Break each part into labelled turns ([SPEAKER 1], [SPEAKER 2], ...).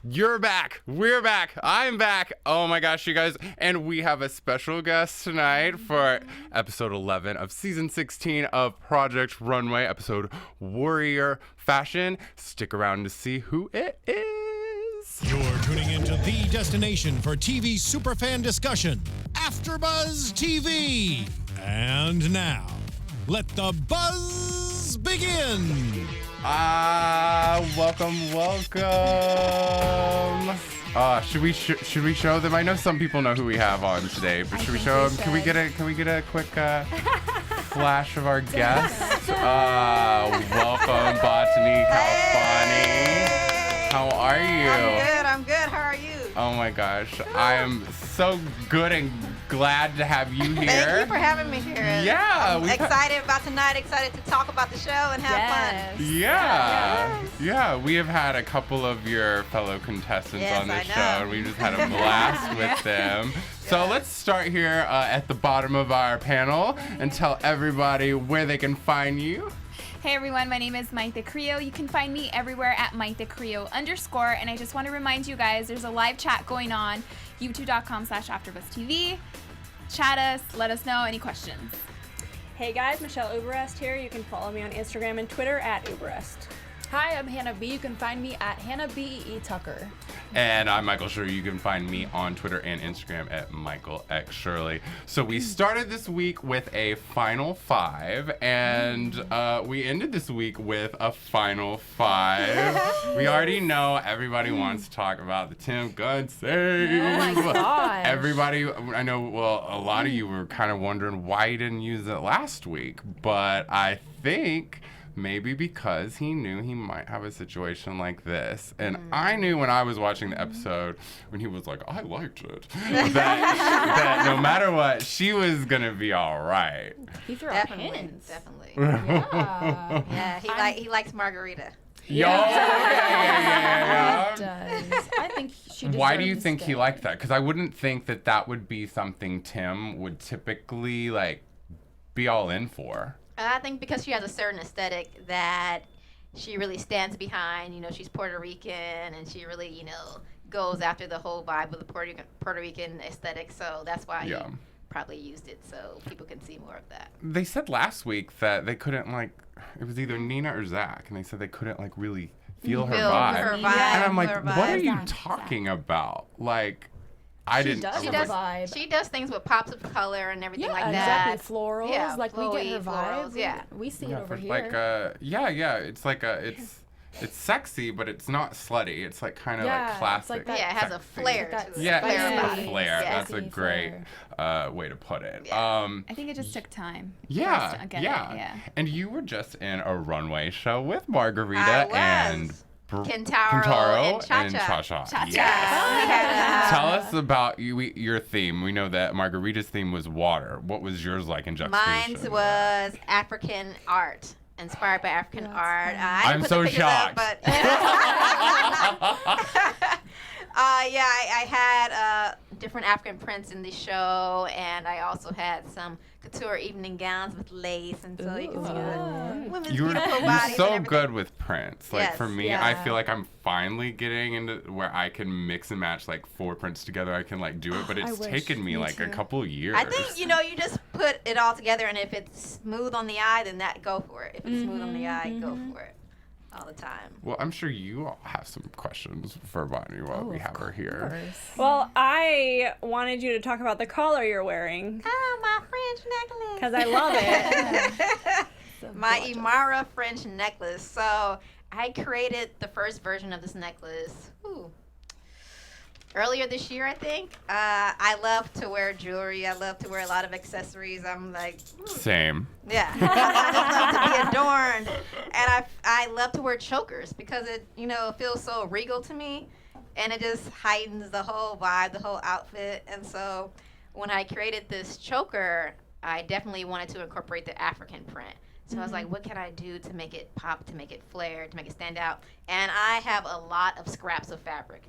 [SPEAKER 1] You're back. We're back. I'm back. Oh my gosh, you guys. And we have a special guest tonight for episode 11 of season 16 of Project Runway, episode Warrior Fashion. Stick around to see who it is.
[SPEAKER 2] You're tuning into the destination for TV superfan discussion, AFTERBUZZ TV. And now, let the buzz begin.
[SPEAKER 1] Welcome. Should we show them? I know some people know who we have on today, but should we show them? Can we get a quick flash of our guest? Welcome, Batani-Khalfani. How are you?
[SPEAKER 3] I'm good. How are you?
[SPEAKER 1] Oh my gosh, I am so good and glad to have you here.
[SPEAKER 3] Thank you for having me here.
[SPEAKER 1] Yeah,
[SPEAKER 3] I'm excited about tonight. Excited to talk about the show and have fun.
[SPEAKER 1] Yeah. We have had a couple of your fellow contestants on this show, and we just had a blast with them. So let's start here at the bottom of our panel and tell everybody where they can find you.
[SPEAKER 4] Hey everyone, my name is Mayte Carillo. You can find me everywhere at Mayte Carillo _ and I just want to remind you guys there's a live chat going on, youtube.com/AFTERBUZZ-TV. Chat us, let us know any questions.
[SPEAKER 5] Hey guys, Michelle Uberreste here. You can follow me on Instagram and Twitter at Uberreste.
[SPEAKER 6] Hi, I'm Hanna B. You can find me at Hanna B.E. Tucker.
[SPEAKER 1] And I'm Michael Shirley. You can find me on Twitter and Instagram at Michael X Shirley. So we started this week with a Final 5, and we ended this week with a Final 5. We already know everybody wants to talk about the Tim Gunn save.
[SPEAKER 6] Oh my gosh.
[SPEAKER 1] Everybody, I know, well, a lot of you were kind of wondering why he didn't use it last week, but I think maybe because he knew he might have a situation like this. And I knew when I was watching the episode, when he was like, I liked it, that no matter what, she was going to be all right.
[SPEAKER 6] He threw out hints.
[SPEAKER 3] Definitely.
[SPEAKER 6] Yeah.
[SPEAKER 3] He likes Margarita.
[SPEAKER 1] Yeah.
[SPEAKER 6] He does. I think she deserves
[SPEAKER 1] Why do you think
[SPEAKER 6] to
[SPEAKER 1] he
[SPEAKER 6] stay.
[SPEAKER 1] liked that? Because I wouldn't think that would be something Tim would typically, be all in for.
[SPEAKER 3] I think because she has a certain aesthetic that she really stands behind. You know, she's Puerto Rican, and she really, goes after the whole vibe of the Puerto Rican aesthetic. So that's why he probably used it, so people can see more of that.
[SPEAKER 1] They said last week that they couldn't, it was either Nina or Zach, and they said they couldn't, really feel her vibe. And I'm like, what are you talking about?
[SPEAKER 6] She does have a vibe.
[SPEAKER 3] She does things with pops of color and everything like
[SPEAKER 6] exactly.
[SPEAKER 3] that.
[SPEAKER 6] Exactly, florals.
[SPEAKER 3] Yeah,
[SPEAKER 6] we get her vibe.
[SPEAKER 3] Florals,
[SPEAKER 6] We see it over here.
[SPEAKER 1] It's sexy, but it's not slutty. It's kind of classic.
[SPEAKER 3] It has a flair to it.
[SPEAKER 1] Yeah,
[SPEAKER 3] Flair about it.
[SPEAKER 1] flair.
[SPEAKER 3] Yeah.
[SPEAKER 1] That's a great way to put it.
[SPEAKER 3] Yeah.
[SPEAKER 4] I think it just took time.
[SPEAKER 1] Yeah,
[SPEAKER 4] for us to get it.
[SPEAKER 1] And you were just in a runway show with Margarita and
[SPEAKER 3] Kintaro and Cha-Cha.
[SPEAKER 1] Yes. Tell us about your theme. We know that Margarita's theme was water. What was yours like in juxtaposition?
[SPEAKER 3] Mine was African art. Inspired by African art.
[SPEAKER 1] I'm so shocked.
[SPEAKER 3] I had different African prints in the show, and I also had some couture evening gowns with lace, and so you can see the women's beautiful bodies.
[SPEAKER 1] You're so good with prints. For me,
[SPEAKER 3] yeah.
[SPEAKER 1] I feel like I'm finally getting into where I can mix and match 4 prints together. I can do it, but it's taken me a couple of years.
[SPEAKER 3] I think you just put it all together, and if it's smooth on the eye, then go for it. If it's smooth on the eye, go for it. All the time.
[SPEAKER 1] Well, I'm sure you all have some questions for Bonnie while we have her here.
[SPEAKER 5] Well, I wanted you to talk about the collar you're wearing.
[SPEAKER 3] Oh, my French necklace.
[SPEAKER 5] Because I love it.
[SPEAKER 3] My Imara French necklace. So I created the first version of this necklace earlier this year, I think. I love to wear jewelry. I love to wear a lot of accessories. I'm like...
[SPEAKER 1] Same.
[SPEAKER 3] Yeah. I just love to be adorned. And I love to wear chokers because it, feels so regal to me. And it just heightens the whole vibe, the whole outfit. And so when I created this choker, I definitely wanted to incorporate the African print. So I was like, what can I do to make it pop, to make it flare, to make it stand out? And I have a lot of scraps of fabric.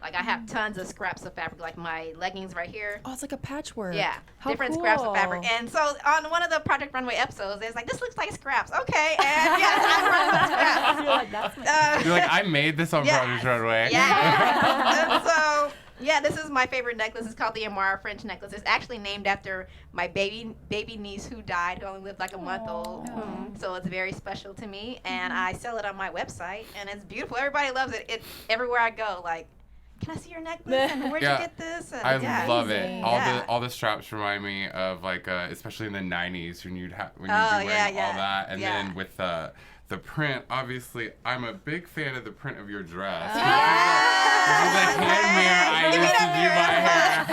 [SPEAKER 3] Like I have tons of scraps of fabric, like my leggings right here.
[SPEAKER 7] Oh, it's like a patchwork.
[SPEAKER 3] Yeah,
[SPEAKER 7] How
[SPEAKER 3] different
[SPEAKER 7] cool.
[SPEAKER 3] scraps of fabric. And so on one of the Project Runway episodes, it's like, this looks like scraps. Okay, and yes, I brought some scraps.
[SPEAKER 7] You're like, that's my
[SPEAKER 1] You're like, I made this on
[SPEAKER 3] Yeah.
[SPEAKER 1] Project Runway.
[SPEAKER 3] Yeah. And so, yeah, this is my favorite necklace. It's called the Amara French necklace. It's actually named after my baby niece who died, who only lived like a month old. So it's very special to me, and I sell it on my website, and it's beautiful. Everybody loves it. It's everywhere I go. Like, can I see your necklace? And where'd
[SPEAKER 1] Yeah.
[SPEAKER 3] you get this? And,
[SPEAKER 1] I love it.
[SPEAKER 7] Amazing.
[SPEAKER 1] All the straps remind me of like especially in the '90s when you'd be wearing all that, and then with the print. Obviously, I'm a big fan of the print of your dress. This is a hand mirror I used to do my hair.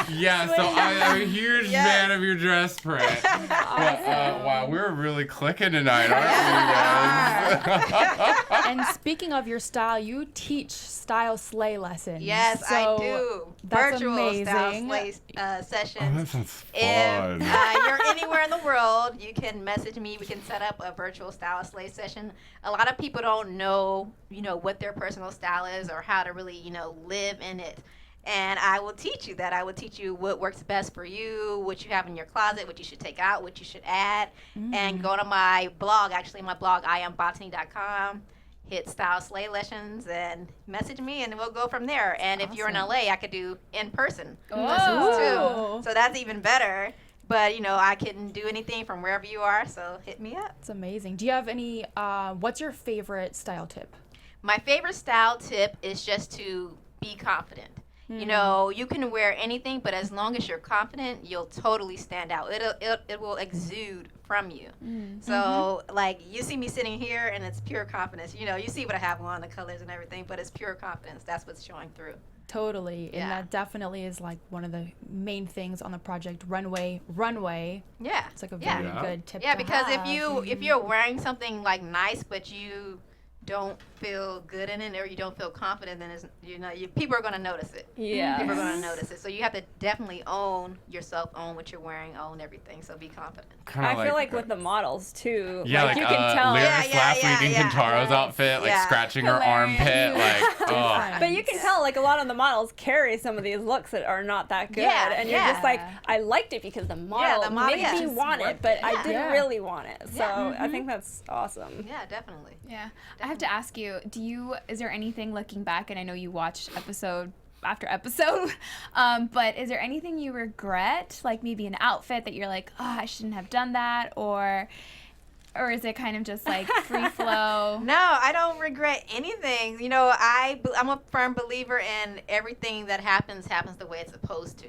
[SPEAKER 1] Yeah, so I'm a huge fan of your dress print. Wow, we're really clicking tonight, aren't we, guys?
[SPEAKER 7] And speaking of your style, you teach style slay lessons.
[SPEAKER 3] Yes,
[SPEAKER 7] So
[SPEAKER 3] I do.
[SPEAKER 7] that's
[SPEAKER 3] Virtual
[SPEAKER 7] amazing.
[SPEAKER 3] style slay sessions.
[SPEAKER 1] Oh, that sounds
[SPEAKER 3] If
[SPEAKER 1] fun.
[SPEAKER 3] you're anywhere in the world, you can message me. We can set up a virtual style slay session. A lot of people don't know, what their personal style is or how to really, live in it. And I will teach you that. I will teach you what works best for you, what you have in your closet, what you should take out, what you should add. And go to my blog, IamBotany.com. Hit Style Slay Lessons and message me, and we'll go from there. And if you're in LA, I could do in person lessons too. So that's even better. But I can do anything from wherever you are. So hit me up.
[SPEAKER 7] It's amazing. Do you have any? What's your favorite style tip?
[SPEAKER 3] My favorite style tip is just to be confident. You can wear anything, but as long as you're confident, you'll totally stand out. It will exude from you. So, like, you see me sitting here, and it's pure confidence. You see what I have on, the colors and everything, but it's pure confidence. That's what's showing through.
[SPEAKER 7] Totally.
[SPEAKER 3] Yeah.
[SPEAKER 7] And that definitely is like one of the main things on the Project Runway.
[SPEAKER 3] Yeah.
[SPEAKER 7] It's like a very
[SPEAKER 1] Yeah.
[SPEAKER 7] good tip.
[SPEAKER 3] Yeah,
[SPEAKER 7] to
[SPEAKER 3] because
[SPEAKER 7] have.
[SPEAKER 3] if you're wearing something like nice, but you don't feel good in it or you don't feel confident, then people are going to notice it.
[SPEAKER 5] Yeah.
[SPEAKER 3] People are going to notice it. So you have to definitely own yourself, own what you're wearing, own everything. So be confident.
[SPEAKER 1] Kinda
[SPEAKER 5] I feel like with the models too.
[SPEAKER 1] Yeah, like
[SPEAKER 5] you can tell.
[SPEAKER 1] Lyrics last week in Kintaro's outfit, like scratching her armpit, like, oh.
[SPEAKER 5] But you can tell, like, a lot of the models carry some of these looks that are not that good.
[SPEAKER 3] Yeah,
[SPEAKER 5] and you're just like, I liked it because the model, made me want it, but I didn't really want it. So I think that's awesome.
[SPEAKER 3] Yeah, definitely.
[SPEAKER 4] Yeah. I have to ask you, is there anything looking back, and I know you watched episode after episode, but is there anything you regret, like maybe an outfit that you're like, oh, I shouldn't have done that, or is it kind of just like free flow?
[SPEAKER 3] No, I don't regret anything. I'm a firm believer in everything that happens the way it's supposed to.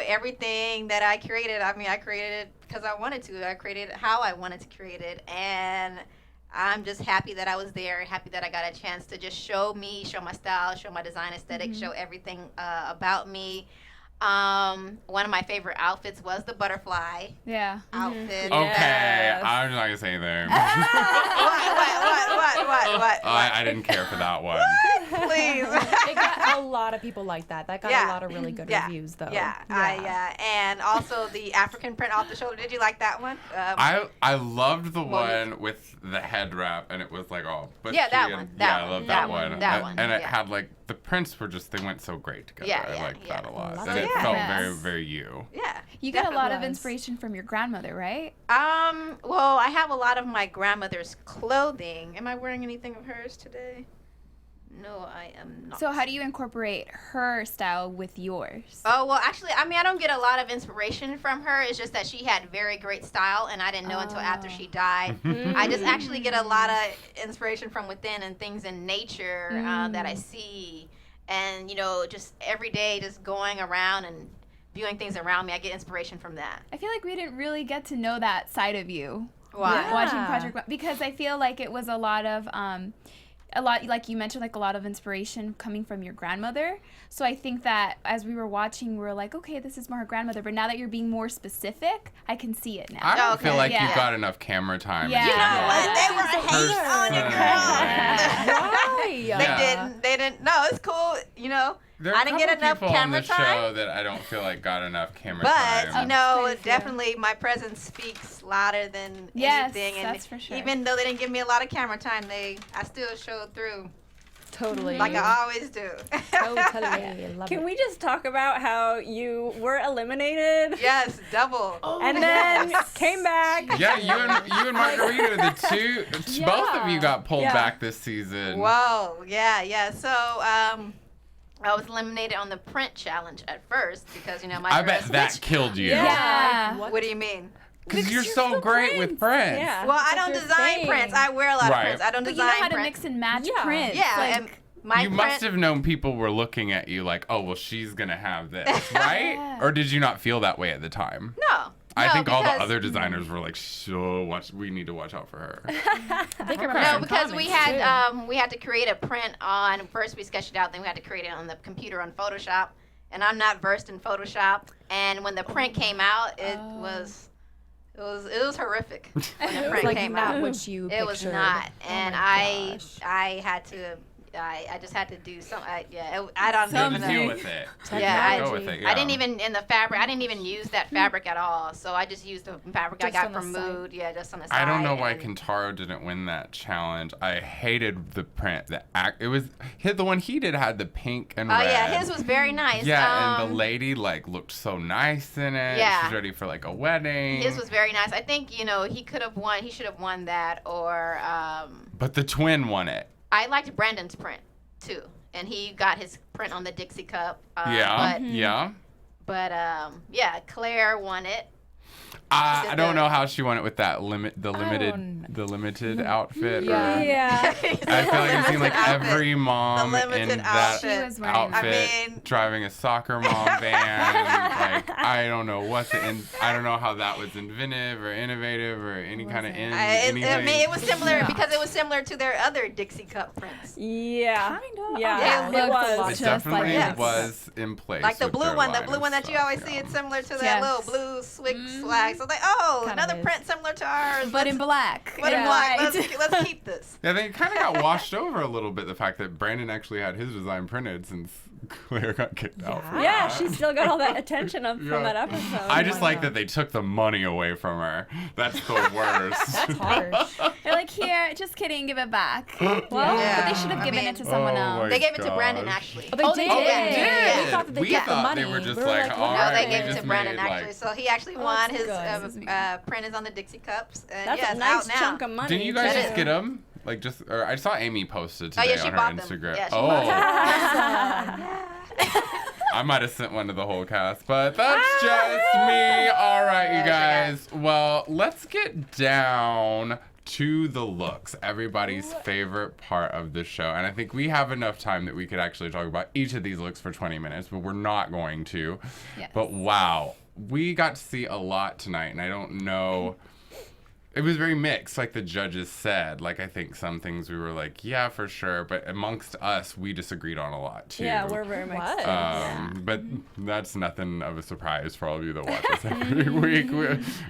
[SPEAKER 3] Everything that I created, I created it because I wanted to. I created it how I wanted to create it, and I'm just happy that I was there, happy that I got a chance to just show my style, show my design aesthetic, show everything about me. One of my favorite outfits was the butterfly outfit.
[SPEAKER 1] Okay, I'm not gonna say anything.
[SPEAKER 3] What?
[SPEAKER 1] I didn't care for that one.
[SPEAKER 3] Please.
[SPEAKER 7] It got a lot of people like that. That got a lot of really good reviews, though.
[SPEAKER 3] And also the African print off the shoulder. Did you like that one?
[SPEAKER 1] I loved the one with the head wrap, and it was like all bushy.
[SPEAKER 3] Yeah, that
[SPEAKER 1] and,
[SPEAKER 3] one.
[SPEAKER 1] I love that one. And it
[SPEAKER 3] yeah.
[SPEAKER 1] had like the prints they went so great together. I liked that a lot.
[SPEAKER 7] Love
[SPEAKER 1] And
[SPEAKER 7] it.
[SPEAKER 1] it felt very, very you.
[SPEAKER 3] Yeah.
[SPEAKER 4] You get a lot of
[SPEAKER 7] was.
[SPEAKER 4] inspiration from your grandmother, right?
[SPEAKER 3] Well, I have a lot of my grandmother's clothing. Am I wearing anything of hers today? No, I am not.
[SPEAKER 4] So how do you incorporate her style with yours?
[SPEAKER 3] Oh, well, actually, I don't get a lot of inspiration from her. It's just that she had very great style, and I didn't know until after she died. I just actually get a lot of inspiration from within and things in nature that I see. And, just every day just going around and viewing things around me, I get inspiration from that.
[SPEAKER 4] I feel like we didn't really get to know that side of you.
[SPEAKER 3] Why?
[SPEAKER 4] Watching Project because I feel like it was a lot like you mentioned, like a lot of inspiration coming from your grandmother. So I think that as we were watching, we were like, okay, this is more her grandmother. But now that you're being more specific, I can see it now.
[SPEAKER 1] I don't feel like you
[SPEAKER 4] Yeah.
[SPEAKER 1] got enough camera time.
[SPEAKER 4] Yeah.
[SPEAKER 3] You know what? They were hating on your girl.
[SPEAKER 1] Yeah.
[SPEAKER 3] They didn't. No, it's cool.
[SPEAKER 1] There are
[SPEAKER 3] I didn't get
[SPEAKER 1] a couple
[SPEAKER 3] enough
[SPEAKER 1] people on
[SPEAKER 3] camera
[SPEAKER 1] the
[SPEAKER 3] time.
[SPEAKER 1] show that I don't feel like got enough camera
[SPEAKER 3] But
[SPEAKER 1] time.
[SPEAKER 3] definitely my presence speaks louder than
[SPEAKER 4] Yes,
[SPEAKER 3] anything. And
[SPEAKER 4] that's for sure.
[SPEAKER 3] even though they didn't give me a lot of camera time, I still showed through.
[SPEAKER 7] Totally.
[SPEAKER 3] Like I always do.
[SPEAKER 7] Totally. Love
[SPEAKER 5] Can
[SPEAKER 7] it.
[SPEAKER 5] we just talk about how you were eliminated?
[SPEAKER 3] Yes, double.
[SPEAKER 5] And then came back.
[SPEAKER 1] Yeah, you and Margarita, both of you got pulled back this season.
[SPEAKER 3] Whoa, yeah. So, I was eliminated on the print challenge at first because, you know, my
[SPEAKER 1] I
[SPEAKER 3] dress.
[SPEAKER 1] bet that killed you.
[SPEAKER 4] Yeah.
[SPEAKER 3] What do you mean?
[SPEAKER 1] Because you're so great with prints.
[SPEAKER 5] Yeah.
[SPEAKER 3] Well, I don't
[SPEAKER 7] your
[SPEAKER 3] design
[SPEAKER 7] thing.
[SPEAKER 3] prints. I wear a lot of
[SPEAKER 1] Right.
[SPEAKER 3] prints. I don't
[SPEAKER 4] But you
[SPEAKER 3] design
[SPEAKER 4] know how to
[SPEAKER 3] prints.
[SPEAKER 4] mix and match
[SPEAKER 5] Yeah.
[SPEAKER 4] prints.
[SPEAKER 3] Yeah,
[SPEAKER 4] like,
[SPEAKER 3] and my
[SPEAKER 1] You
[SPEAKER 3] print.
[SPEAKER 1] must have known people were looking at you like, oh, well, she's going to have this, right?
[SPEAKER 4] Yeah.
[SPEAKER 1] Or did you not feel that way at the time?
[SPEAKER 3] No.
[SPEAKER 1] I think all the
[SPEAKER 3] because-
[SPEAKER 1] other designers were like, we need to watch out for her.
[SPEAKER 7] I think I remember
[SPEAKER 3] No,
[SPEAKER 7] some
[SPEAKER 3] because we
[SPEAKER 7] comments,
[SPEAKER 3] had we had to create a print on. First, we sketched it out. Then we had to create it on the computer on Photoshop. And I'm not versed in Photoshop. And when the print came out, it was horrific. When the print
[SPEAKER 7] like
[SPEAKER 3] came
[SPEAKER 7] not
[SPEAKER 3] out,
[SPEAKER 7] what you
[SPEAKER 3] it was
[SPEAKER 7] pictured.
[SPEAKER 3] not.
[SPEAKER 7] Oh
[SPEAKER 3] And
[SPEAKER 7] my gosh.
[SPEAKER 3] I had to. I just had to do some. I don't
[SPEAKER 1] You had
[SPEAKER 3] even
[SPEAKER 1] to
[SPEAKER 3] know.
[SPEAKER 1] deal with it.
[SPEAKER 3] Yeah,
[SPEAKER 1] Go with it,
[SPEAKER 3] I didn't even in the fabric. I didn't even use that fabric at all. So I just used the fabric I
[SPEAKER 7] Just
[SPEAKER 3] got
[SPEAKER 7] on the
[SPEAKER 3] from
[SPEAKER 7] side.
[SPEAKER 3] Mood. Yeah, just on the side.
[SPEAKER 1] I don't know why
[SPEAKER 3] and-
[SPEAKER 1] Kintaro didn't win that challenge. I hated the print. The one he did had the pink and red.
[SPEAKER 3] Oh yeah, his was very nice.
[SPEAKER 1] Yeah, and the lady looked so nice in it.
[SPEAKER 3] Yeah.
[SPEAKER 1] She's ready for like a wedding.
[SPEAKER 3] His was very nice. I think he could have won. He should have won that, or
[SPEAKER 1] But the twin won it.
[SPEAKER 3] I liked Brandon's print too, and he got his print on the Dixie cup.
[SPEAKER 1] Yeah.
[SPEAKER 3] But yeah, Claire won it.
[SPEAKER 1] I don't know how she won it with that limited outfit.
[SPEAKER 7] Yeah.
[SPEAKER 5] Yeah.
[SPEAKER 1] I feel like I've seen like every mom
[SPEAKER 3] The
[SPEAKER 1] in
[SPEAKER 3] limited
[SPEAKER 1] that
[SPEAKER 3] outfit.
[SPEAKER 4] She was wearing
[SPEAKER 1] outfit
[SPEAKER 3] I mean-
[SPEAKER 1] driving a soccer mom van. Like I don't know I don't know how that was inventive or innovative or any kind of anything.
[SPEAKER 3] It was similar because it was similar to their other Dixie cup prints.
[SPEAKER 5] Yeah.
[SPEAKER 7] Kind of.
[SPEAKER 3] Yeah,
[SPEAKER 5] it
[SPEAKER 7] looked a
[SPEAKER 5] was.
[SPEAKER 7] lot
[SPEAKER 1] It
[SPEAKER 7] just
[SPEAKER 1] definitely
[SPEAKER 7] like
[SPEAKER 3] Yes.
[SPEAKER 1] was in place.
[SPEAKER 3] Like the
[SPEAKER 1] with
[SPEAKER 3] blue
[SPEAKER 1] their
[SPEAKER 3] one,
[SPEAKER 1] line of
[SPEAKER 3] that you
[SPEAKER 1] stuff,
[SPEAKER 3] always
[SPEAKER 1] yeah.
[SPEAKER 3] see. It's similar to that
[SPEAKER 4] Yes.
[SPEAKER 3] little blue swig swag. So like, oh,
[SPEAKER 7] Kind
[SPEAKER 3] another
[SPEAKER 7] of is.
[SPEAKER 3] print similar to ours.
[SPEAKER 4] but in black.
[SPEAKER 3] But in
[SPEAKER 4] Yeah.
[SPEAKER 3] black.
[SPEAKER 4] Right.
[SPEAKER 3] Let's keep this.
[SPEAKER 1] Yeah, they kind of got washed over a little bit. The fact that Brandon actually had his design printed since Claire got kicked out. For
[SPEAKER 5] Yeah,
[SPEAKER 1] that.
[SPEAKER 5] she still got all that attention from
[SPEAKER 1] Yeah.
[SPEAKER 5] that episode.
[SPEAKER 1] I just like that they took the money away from her. That's the worst.
[SPEAKER 7] Harsh.
[SPEAKER 4] They're like, here, just kidding, give it back.
[SPEAKER 5] Well,
[SPEAKER 3] Yeah.
[SPEAKER 4] But they should have
[SPEAKER 3] I
[SPEAKER 4] given
[SPEAKER 3] mean-
[SPEAKER 4] it to someone
[SPEAKER 1] Oh
[SPEAKER 4] else.
[SPEAKER 1] my
[SPEAKER 3] They gave it to Brandon
[SPEAKER 1] gosh.
[SPEAKER 3] actually.
[SPEAKER 7] Oh, they
[SPEAKER 4] Oh,
[SPEAKER 7] did.
[SPEAKER 4] they
[SPEAKER 1] Oh, they
[SPEAKER 4] did.
[SPEAKER 1] did.
[SPEAKER 7] We thought that they
[SPEAKER 1] We
[SPEAKER 7] got the
[SPEAKER 1] thought
[SPEAKER 7] money.
[SPEAKER 1] they were just
[SPEAKER 7] We were
[SPEAKER 1] like,
[SPEAKER 7] like,
[SPEAKER 1] all
[SPEAKER 3] No,
[SPEAKER 1] right,
[SPEAKER 3] they
[SPEAKER 1] we
[SPEAKER 3] gave it
[SPEAKER 1] just
[SPEAKER 3] to Brandon
[SPEAKER 1] made,
[SPEAKER 3] actually.
[SPEAKER 1] like-
[SPEAKER 3] So he actually won.
[SPEAKER 7] that's
[SPEAKER 3] His
[SPEAKER 7] good.
[SPEAKER 3] print is on the Dixie cups. And
[SPEAKER 5] That's
[SPEAKER 3] yeah,
[SPEAKER 5] a
[SPEAKER 3] it's
[SPEAKER 5] nice
[SPEAKER 3] out now.
[SPEAKER 5] chunk of money.
[SPEAKER 1] Didn't you guys
[SPEAKER 3] That
[SPEAKER 1] just
[SPEAKER 3] is-
[SPEAKER 1] get them? Like or I saw Amy posted
[SPEAKER 3] Oh,
[SPEAKER 1] today
[SPEAKER 3] yeah, she
[SPEAKER 1] on her
[SPEAKER 3] bought them.
[SPEAKER 1] Instagram.
[SPEAKER 3] Yeah, she
[SPEAKER 1] oh,
[SPEAKER 3] bought
[SPEAKER 1] I might have sent one to the whole cast, but that's just me. All right, you guys. Well, let's get down to the looks, everybody's favorite part of the show. And I think we have enough time that we could actually talk about each of these looks for 20 minutes, but we're not going to.
[SPEAKER 4] Yes.
[SPEAKER 1] But wow, we got to see a lot tonight, and I don't know. It was very mixed, like the judges said. Like, I think some things we were like, yeah, for sure. But amongst us, we disagreed on a lot, too.
[SPEAKER 5] Yeah, we're very mixed.
[SPEAKER 7] What?
[SPEAKER 1] But that's nothing of a surprise for all of you that watch us every week.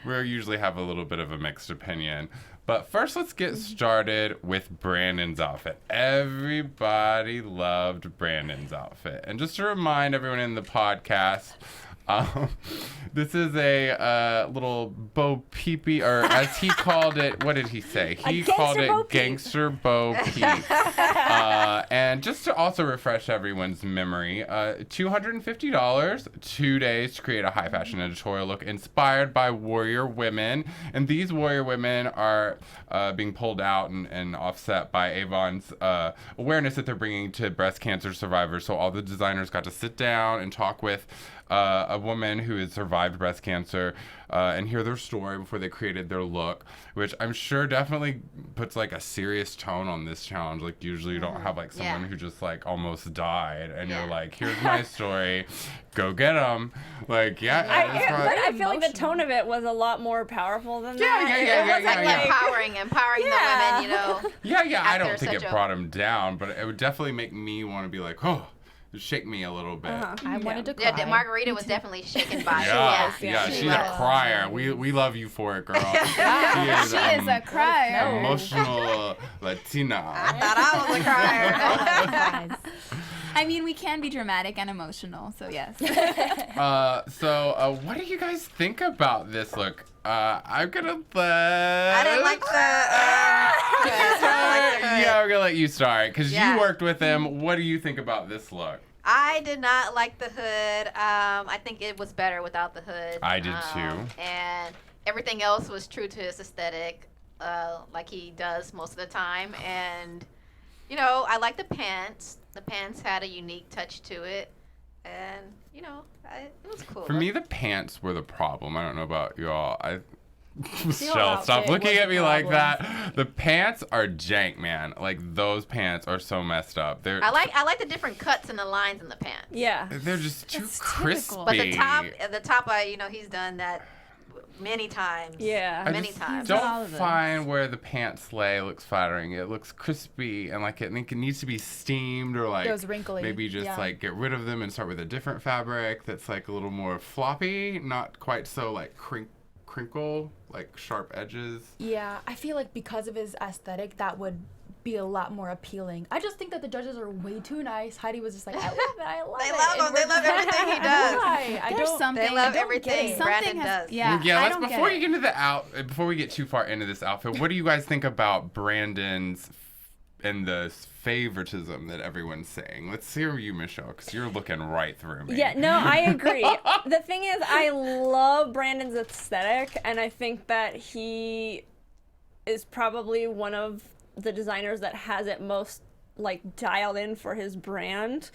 [SPEAKER 1] We usually have a little bit of a mixed opinion. But first, let's get started with Brandon's outfit. Everybody loved Brandon's outfit. And just to remind everyone in the podcast, this is a little Bo Peepee, or as he called it, what did he say? He called it Gangster Bo Peep. And just to also refresh everyone's memory, $250, 2 days to create a high fashion editorial look inspired by warrior women. And these warrior women are being pulled out and offset by Avon's awareness that they're bringing to breast cancer survivors. So all the designers got to sit down and talk with a woman who has survived breast cancer and hear their story before they created their look, which I'm sure definitely puts like a serious tone on this challenge. Like usually you don't have like someone who just like almost died and you're like, here's my story, go get them. Like,
[SPEAKER 5] But I feel like the tone of it was a lot more powerful than that.
[SPEAKER 3] It was like empowering the women, you know.
[SPEAKER 1] Yeah, I don't
[SPEAKER 3] after
[SPEAKER 1] think it
[SPEAKER 3] such a-
[SPEAKER 1] brought him down, but it would definitely make me want to be like, oh, shake me a little bit.
[SPEAKER 7] I wanted to cry.
[SPEAKER 3] Yeah, Margarita was definitely shaken by it.
[SPEAKER 1] Yeah,
[SPEAKER 3] Yeah.
[SPEAKER 1] she's
[SPEAKER 3] She
[SPEAKER 1] a
[SPEAKER 3] was.
[SPEAKER 1] crier. We love you for it, girl.
[SPEAKER 4] She is a crier.
[SPEAKER 1] Emotional Latina.
[SPEAKER 3] I thought I was a crier.
[SPEAKER 4] I mean, we can be dramatic and emotional, so yes.
[SPEAKER 1] So what do you guys think about this look? I'm gonna
[SPEAKER 3] I didn't like that.
[SPEAKER 1] Yeah, we're gonna let you start because
[SPEAKER 3] Yeah.
[SPEAKER 1] you worked with him. What do you think about this look?
[SPEAKER 3] I did not like the hood. I think it was better without the hood.
[SPEAKER 1] I did too.
[SPEAKER 3] And everything else was true to his aesthetic, like he does most of the time. And, you know, I like the pants. The pants had a unique touch to it. And, you know, it was cool.
[SPEAKER 1] For me, the pants were the problem. I don't know about y'all. Michelle,
[SPEAKER 7] outfit
[SPEAKER 1] stop looking
[SPEAKER 7] was
[SPEAKER 1] at
[SPEAKER 7] the
[SPEAKER 1] me like
[SPEAKER 7] problem.
[SPEAKER 1] that. The pants are jank, man. Like those pants are so messed up.
[SPEAKER 3] I like the different cuts and the lines in the pants.
[SPEAKER 5] Yeah.
[SPEAKER 1] They're just too
[SPEAKER 4] It's
[SPEAKER 1] crispy.
[SPEAKER 4] typical.
[SPEAKER 3] But the top, you know, he's done that many times.
[SPEAKER 5] Yeah.
[SPEAKER 1] I
[SPEAKER 3] many
[SPEAKER 1] just
[SPEAKER 3] times.
[SPEAKER 4] all
[SPEAKER 1] don't
[SPEAKER 4] of them.
[SPEAKER 1] find where the pants lay looks flattering. It looks crispy and like it needs to be steamed or like
[SPEAKER 7] Those wrinkly,
[SPEAKER 1] maybe just
[SPEAKER 7] yeah.
[SPEAKER 1] like get rid of them and start with a different fabric that's like a little more floppy, not quite so like crinkle, like sharp edges.
[SPEAKER 7] Yeah, I feel like because of his aesthetic, that would be a lot more appealing. I just think that the judges are way too nice. Heidi was just like, I love it, I love
[SPEAKER 3] They
[SPEAKER 7] it.
[SPEAKER 3] love him.
[SPEAKER 7] And
[SPEAKER 3] They
[SPEAKER 7] we're
[SPEAKER 3] love
[SPEAKER 7] just-
[SPEAKER 3] everything he does.
[SPEAKER 7] Why? I
[SPEAKER 4] There's
[SPEAKER 7] don't.
[SPEAKER 4] something.
[SPEAKER 3] They love
[SPEAKER 7] don't
[SPEAKER 3] everything
[SPEAKER 7] get it.
[SPEAKER 3] Brandon
[SPEAKER 4] Something has,
[SPEAKER 3] does.
[SPEAKER 4] yeah.
[SPEAKER 1] Yeah,
[SPEAKER 4] I
[SPEAKER 1] let's
[SPEAKER 4] don't get
[SPEAKER 1] before
[SPEAKER 4] it.
[SPEAKER 1] you get into before we get too far into this outfit, what do you guys think about Brandon's and the favoritism that everyone's saying? Let's hear you, Michelle, because you're looking right through me.
[SPEAKER 5] Yeah, no, I agree. The thing is, I love Brandon's aesthetic, and I think that he is probably one of the designers that has it most like dialed in for his brand.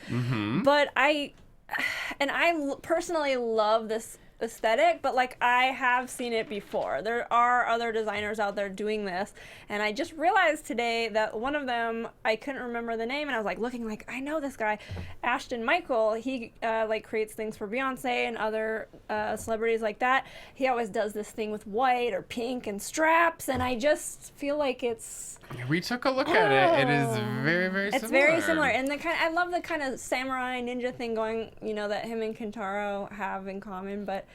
[SPEAKER 5] But I personally love this aesthetic, but like I have seen it before. There are other designers out there doing this, and I just realized today that one of them, I couldn't remember the name, and I was like looking like, I know this guy, Ashton Michael. He like creates things for Beyonce and other celebrities like that. He always does this thing with white or pink and straps, and I just feel like it's
[SPEAKER 1] We took a look at it. It is very, very similar.
[SPEAKER 5] It's very similar, and I love the kind of samurai ninja thing going, you know, that him and Kintaro have in common. But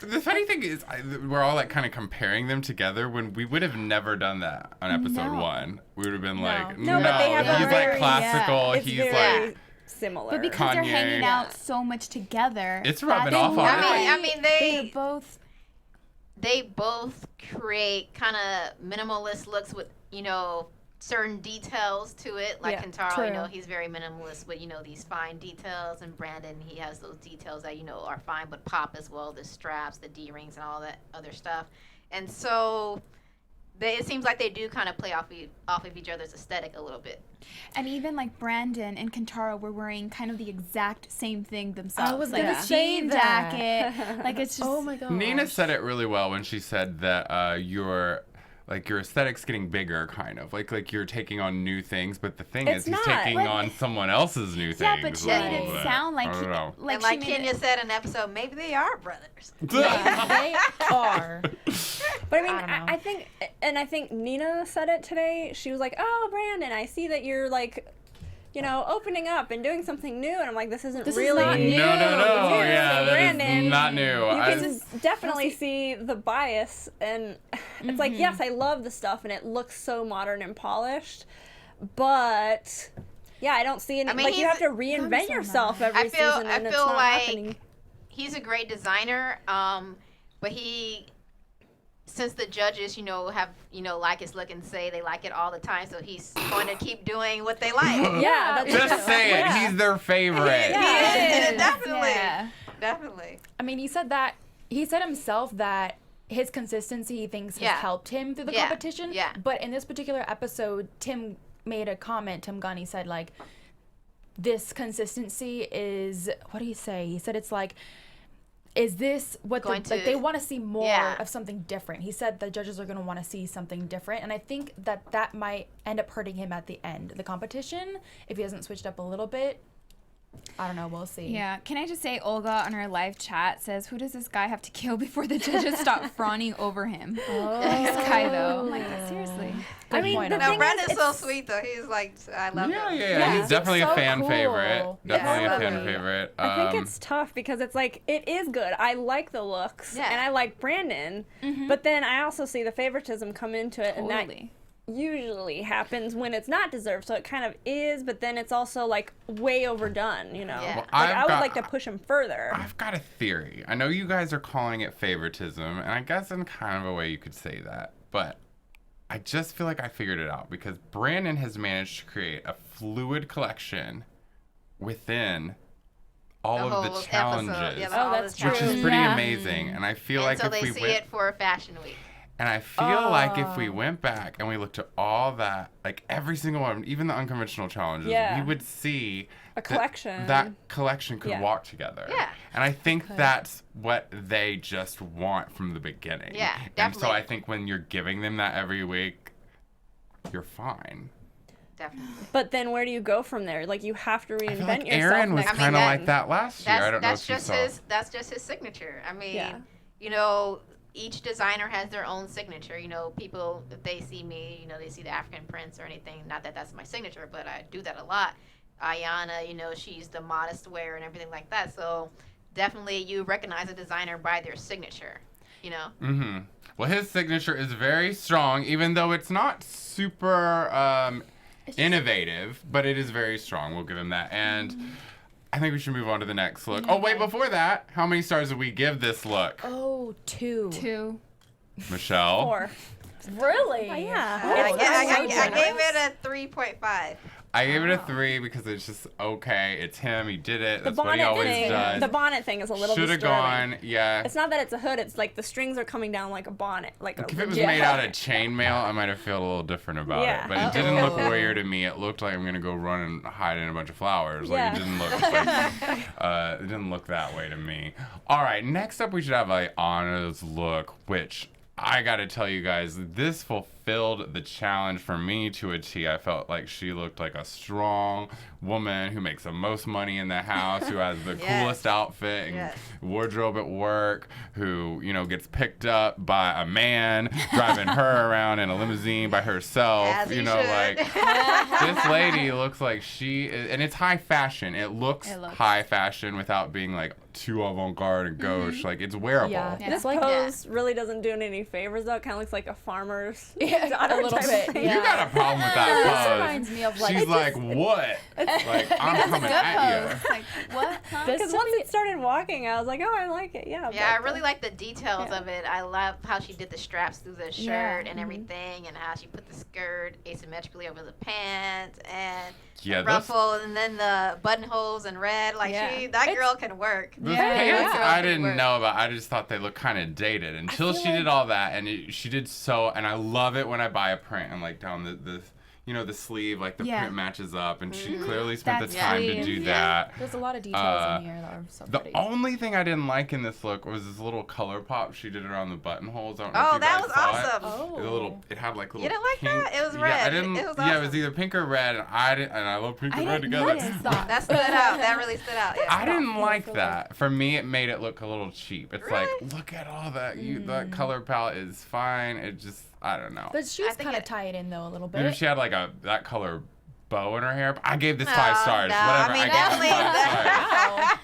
[SPEAKER 1] The funny thing is, we're all like kind of comparing them together when we would have never done that on episode
[SPEAKER 4] No.
[SPEAKER 1] 1. We would have been like,
[SPEAKER 5] No, but they have a
[SPEAKER 1] he's
[SPEAKER 5] very-
[SPEAKER 1] like classical.
[SPEAKER 5] it's
[SPEAKER 1] He's
[SPEAKER 5] very
[SPEAKER 1] like,
[SPEAKER 5] similar.
[SPEAKER 4] But because they're
[SPEAKER 1] Kanye.
[SPEAKER 4] hanging out so much together,
[SPEAKER 1] It's rubbing
[SPEAKER 4] that's
[SPEAKER 1] off on
[SPEAKER 4] why
[SPEAKER 1] it.
[SPEAKER 3] I mean,
[SPEAKER 4] they're both.
[SPEAKER 3] they both create kind of minimalist looks with, you know, certain details to it. Like
[SPEAKER 5] Yeah,
[SPEAKER 3] Kintaro,
[SPEAKER 7] true.
[SPEAKER 3] you know, he's very minimalist with, you know, these fine details. And Brandon, he has those details that, you know, are fine but pop as well. The straps, the D-rings, and all that other stuff. And so it seems like they do kind of play off of each other's aesthetic a little bit.
[SPEAKER 4] And even like Brandon and Kintaro were wearing kind of the exact same thing themselves.
[SPEAKER 7] I was
[SPEAKER 4] like
[SPEAKER 7] gonna
[SPEAKER 4] the
[SPEAKER 7] say
[SPEAKER 4] jean
[SPEAKER 7] that.
[SPEAKER 4] jacket. Like it's just.
[SPEAKER 7] Oh my god.
[SPEAKER 1] Nina said it really well when she said that your aesthetic's getting bigger, kind of like you're taking on new things, but the thing
[SPEAKER 5] It's
[SPEAKER 1] is he's
[SPEAKER 5] not.
[SPEAKER 1] taking
[SPEAKER 4] Like-
[SPEAKER 1] on someone else's new things.
[SPEAKER 4] Yeah, but she
[SPEAKER 1] a
[SPEAKER 4] made
[SPEAKER 1] little
[SPEAKER 4] it
[SPEAKER 1] bit.
[SPEAKER 4] sound like
[SPEAKER 1] I don't know.
[SPEAKER 3] And like
[SPEAKER 4] she made
[SPEAKER 3] Kenya
[SPEAKER 4] it,
[SPEAKER 3] said in an episode, maybe they are brothers.
[SPEAKER 7] Yeah, they are.
[SPEAKER 5] But I mean,
[SPEAKER 7] I don't know.
[SPEAKER 5] I think Nina said it today. She was like, "Oh, Brandon, I see that you're like, you know, opening up and doing something new." And I'm like, "This isn't
[SPEAKER 7] This is
[SPEAKER 5] really
[SPEAKER 7] not
[SPEAKER 5] new."
[SPEAKER 7] new.
[SPEAKER 1] No.
[SPEAKER 5] Yeah,
[SPEAKER 1] Yeah, that
[SPEAKER 5] Brandon,
[SPEAKER 1] is not new.
[SPEAKER 5] You
[SPEAKER 1] I-
[SPEAKER 5] can definitely see the bias, and it's like, yes, I love the stuff, and it looks so modern and polished, but yeah, I don't see any.
[SPEAKER 3] I mean,
[SPEAKER 5] like you
[SPEAKER 3] he's-
[SPEAKER 5] have to reinvent yourself every
[SPEAKER 3] I feel
[SPEAKER 5] season, and it's
[SPEAKER 3] like
[SPEAKER 5] not happening.
[SPEAKER 3] he's a great designer, but since the judges, you know, have, you know, like his look and say they like it all the time, so he's going to keep doing what they like.
[SPEAKER 5] Yeah, that's
[SPEAKER 1] Just say it.
[SPEAKER 5] Yeah.
[SPEAKER 1] He's their favorite.
[SPEAKER 5] Yeah.
[SPEAKER 3] Definitely.
[SPEAKER 4] Yeah.
[SPEAKER 3] Definitely.
[SPEAKER 7] I mean, he said himself that his consistency he thinks has
[SPEAKER 3] Yeah.
[SPEAKER 7] helped him through the
[SPEAKER 3] Yeah.
[SPEAKER 7] competition.
[SPEAKER 3] Yeah.
[SPEAKER 7] But in this particular episode, Tim made a comment. Tim Gunn, he said like, this consistency is, what do you say? He said it's like, is this what
[SPEAKER 3] Going
[SPEAKER 7] like
[SPEAKER 3] to-
[SPEAKER 7] they want to see more
[SPEAKER 3] Yeah.
[SPEAKER 7] of something different? He said the judges are going to want to see something different, and I think that might end up hurting him at the end of the competition if he hasn't switched up a little bit. I don't know. We'll see.
[SPEAKER 4] Yeah. Can I just say, Olga on our live chat says, "Who does this guy have to kill before the judges stop fawning over him?" This guy, though. I'm like, seriously.
[SPEAKER 7] Good
[SPEAKER 5] I mean,
[SPEAKER 7] point.
[SPEAKER 5] the
[SPEAKER 3] No,
[SPEAKER 5] thing
[SPEAKER 3] Brandon's
[SPEAKER 5] is,
[SPEAKER 3] so
[SPEAKER 5] it's-
[SPEAKER 3] sweet though. He's like, I love
[SPEAKER 1] Yeah,
[SPEAKER 3] him.
[SPEAKER 1] yeah,
[SPEAKER 7] Yeah.
[SPEAKER 1] he's definitely
[SPEAKER 7] So
[SPEAKER 1] a fan
[SPEAKER 7] cool.
[SPEAKER 1] favorite. Definitely
[SPEAKER 3] Yeah.
[SPEAKER 1] a fan
[SPEAKER 3] Definitely.
[SPEAKER 1] favorite.
[SPEAKER 5] I think it's tough because it's like it is good. I like the looks
[SPEAKER 3] Yeah.
[SPEAKER 5] and I like Brandon, but then I also see the favoritism come into it, and that
[SPEAKER 4] Totally.
[SPEAKER 5] usually happens when it's not deserved. So it kind of is, but then it's also like way overdone. You know,
[SPEAKER 3] Yeah. Well,
[SPEAKER 5] like
[SPEAKER 1] I've
[SPEAKER 5] I would
[SPEAKER 1] got-
[SPEAKER 5] like to push him further.
[SPEAKER 1] I've got a theory. I know you guys are calling it favoritism, and I guess in kind of a way you could say that, but I just feel like I figured it out because Brandon has managed to create a fluid collection within all of the
[SPEAKER 3] whole
[SPEAKER 1] challenges,
[SPEAKER 3] episode. Yeah,
[SPEAKER 5] Oh,
[SPEAKER 3] all the
[SPEAKER 5] that's
[SPEAKER 1] which is
[SPEAKER 3] challenges.
[SPEAKER 1] pretty
[SPEAKER 4] Yeah.
[SPEAKER 1] amazing. And I feel
[SPEAKER 3] And
[SPEAKER 1] like
[SPEAKER 3] so
[SPEAKER 1] if
[SPEAKER 3] they
[SPEAKER 1] we
[SPEAKER 3] see
[SPEAKER 1] went,
[SPEAKER 3] it for Fashion Week.
[SPEAKER 1] and I feel like if we went back and we looked at all that, like every single one, even the unconventional challenges,
[SPEAKER 5] Yeah.
[SPEAKER 1] we would see
[SPEAKER 5] A collection.
[SPEAKER 1] That collection could
[SPEAKER 5] Yeah.
[SPEAKER 1] walk together.
[SPEAKER 3] Yeah.
[SPEAKER 1] And I think that's what they just want from the beginning.
[SPEAKER 3] Yeah,
[SPEAKER 1] And so
[SPEAKER 3] definitely.
[SPEAKER 1] I think when you're giving them that every week, you're fine.
[SPEAKER 3] Definitely.
[SPEAKER 5] But then where do you go from there? Like, you have to
[SPEAKER 1] I feel
[SPEAKER 5] reinvent
[SPEAKER 1] like
[SPEAKER 5] yourself.
[SPEAKER 1] Aaron was
[SPEAKER 5] next
[SPEAKER 1] kind of
[SPEAKER 5] season.
[SPEAKER 1] like that last year. I don't know if you saw.
[SPEAKER 3] That's just his signature. I mean,
[SPEAKER 5] Yeah.
[SPEAKER 3] you know, each designer has their own signature. You know, people, if they see me, you know, they see the African prince or anything. Not that that's my signature, but I do that a lot. Ayana, you know, she's the modest wear and everything like that. So definitely you recognize a designer by their signature, you know?
[SPEAKER 1] Mm-hmm. Well, his signature is very strong, even though it's not super innovative, but it is very strong. We'll give him that. And I think we should move on to the next look. Oh, wait, before that, how many stars did we give this look?
[SPEAKER 7] Oh, 2.
[SPEAKER 4] 2.
[SPEAKER 1] Michelle?
[SPEAKER 5] 4.
[SPEAKER 7] Really?
[SPEAKER 5] Yeah.
[SPEAKER 3] I gave it a 3.5.
[SPEAKER 1] I gave it a 3 because it's just okay. It's him. He did it.
[SPEAKER 5] The
[SPEAKER 1] That's what he
[SPEAKER 5] bonnet
[SPEAKER 1] always
[SPEAKER 5] thing.
[SPEAKER 1] does.
[SPEAKER 5] The bonnet thing is a little
[SPEAKER 1] Should have
[SPEAKER 5] disturbing.
[SPEAKER 1] gone. Yeah.
[SPEAKER 5] It's not that it's a hood. It's like the strings are coming down like a bonnet. Like
[SPEAKER 1] If
[SPEAKER 5] a
[SPEAKER 1] it was
[SPEAKER 5] legit
[SPEAKER 1] made out
[SPEAKER 5] hood.
[SPEAKER 1] of chainmail, I might have felt a little different about
[SPEAKER 5] Yeah.
[SPEAKER 1] it. But it didn't look warrior to me. It looked like I'm gonna go run and hide in a bunch of flowers. Like
[SPEAKER 5] Yeah.
[SPEAKER 1] it didn't look like, it didn't look that way to me. All right, next up we should have Ayana's look, which I gotta tell you guys, this fulfilled the challenge for me to a T. I felt like she looked like a strong woman who makes the most money in the house, who has the
[SPEAKER 3] Yes.
[SPEAKER 1] coolest outfit and
[SPEAKER 3] Yes.
[SPEAKER 1] wardrobe at work, who, you know, gets picked up by a man driving her around in a limousine by herself.
[SPEAKER 3] As
[SPEAKER 1] You
[SPEAKER 3] he
[SPEAKER 1] know,
[SPEAKER 3] should.
[SPEAKER 1] like this lady looks like she is, and it's high fashion. It looks high fashion without being like too avant-garde and gauche. Like it's wearable.
[SPEAKER 7] Yeah.
[SPEAKER 4] Yeah.
[SPEAKER 5] This
[SPEAKER 7] It's like
[SPEAKER 5] pose really doesn't do it any favors, though. It kind of looks like a farmer's
[SPEAKER 7] Yeah,
[SPEAKER 5] daughter
[SPEAKER 7] a little
[SPEAKER 5] type
[SPEAKER 7] bit,
[SPEAKER 5] of thing.
[SPEAKER 1] You got a problem with that
[SPEAKER 7] This
[SPEAKER 1] pose.
[SPEAKER 7] reminds me of like
[SPEAKER 1] She's like, what? Like, I'm coming at you.
[SPEAKER 4] Like, what? Huh?
[SPEAKER 5] Because once it started walking, I was like, oh, I like it. Yeah.
[SPEAKER 3] Yeah, I
[SPEAKER 5] but,
[SPEAKER 3] really like the details
[SPEAKER 5] yeah.
[SPEAKER 3] of it. I love how she did the straps through the shirt
[SPEAKER 4] Yeah.
[SPEAKER 3] and everything, and how she put the skirt asymmetrically over the pants and
[SPEAKER 1] Yeah,
[SPEAKER 3] the
[SPEAKER 1] those-
[SPEAKER 3] ruffle, and then the buttonholes in red. Like
[SPEAKER 5] Yeah.
[SPEAKER 3] that girl can work.
[SPEAKER 1] Those
[SPEAKER 4] Yeah.
[SPEAKER 1] pants
[SPEAKER 3] Yeah.
[SPEAKER 1] I didn't know about. I just thought they looked kind of dated until
[SPEAKER 7] feel
[SPEAKER 1] she did all that, and she did so. And I love it when I buy a print and like down the you know, the sleeve, like the
[SPEAKER 4] Yeah.
[SPEAKER 1] print matches up, and she clearly spent the
[SPEAKER 4] That's
[SPEAKER 1] time to
[SPEAKER 4] sweet.
[SPEAKER 1] do
[SPEAKER 3] Yeah.
[SPEAKER 1] that.
[SPEAKER 7] There's a lot of details
[SPEAKER 1] Uh,
[SPEAKER 7] in here that are so
[SPEAKER 1] The
[SPEAKER 7] pretty.
[SPEAKER 1] only thing I didn't like in this look was this little color pop she did around the buttonholes. I don't know if
[SPEAKER 3] Oh,
[SPEAKER 1] you
[SPEAKER 3] that
[SPEAKER 1] guys
[SPEAKER 3] was
[SPEAKER 1] saw
[SPEAKER 3] awesome.
[SPEAKER 1] It.
[SPEAKER 7] Oh.
[SPEAKER 1] It, was a little, it had like little.
[SPEAKER 3] You didn't like
[SPEAKER 1] pink,
[SPEAKER 3] that? It was
[SPEAKER 1] Yeah, I
[SPEAKER 3] red.
[SPEAKER 1] didn't.
[SPEAKER 3] It was
[SPEAKER 1] Yeah, it was
[SPEAKER 3] awesome.
[SPEAKER 1] either pink or red, and I didn't. And I love pink and red together.
[SPEAKER 4] notice that.
[SPEAKER 3] That stood out. That really stood out. Yeah.
[SPEAKER 1] I didn't like that. For me, it made it look a little cheap. It's like,
[SPEAKER 3] Really?
[SPEAKER 1] look at all that. That color palette is fine. It just, I don't know.
[SPEAKER 7] But she
[SPEAKER 3] I
[SPEAKER 7] was
[SPEAKER 3] think
[SPEAKER 7] kind of
[SPEAKER 3] it-
[SPEAKER 7] tie it in though a little
[SPEAKER 1] Maybe
[SPEAKER 7] bit.
[SPEAKER 1] she had like that color bow in her hair. But I gave this 5 stars.
[SPEAKER 3] No,
[SPEAKER 1] Whatever.
[SPEAKER 3] I mean,
[SPEAKER 1] gave it
[SPEAKER 3] definitely.
[SPEAKER 1] 5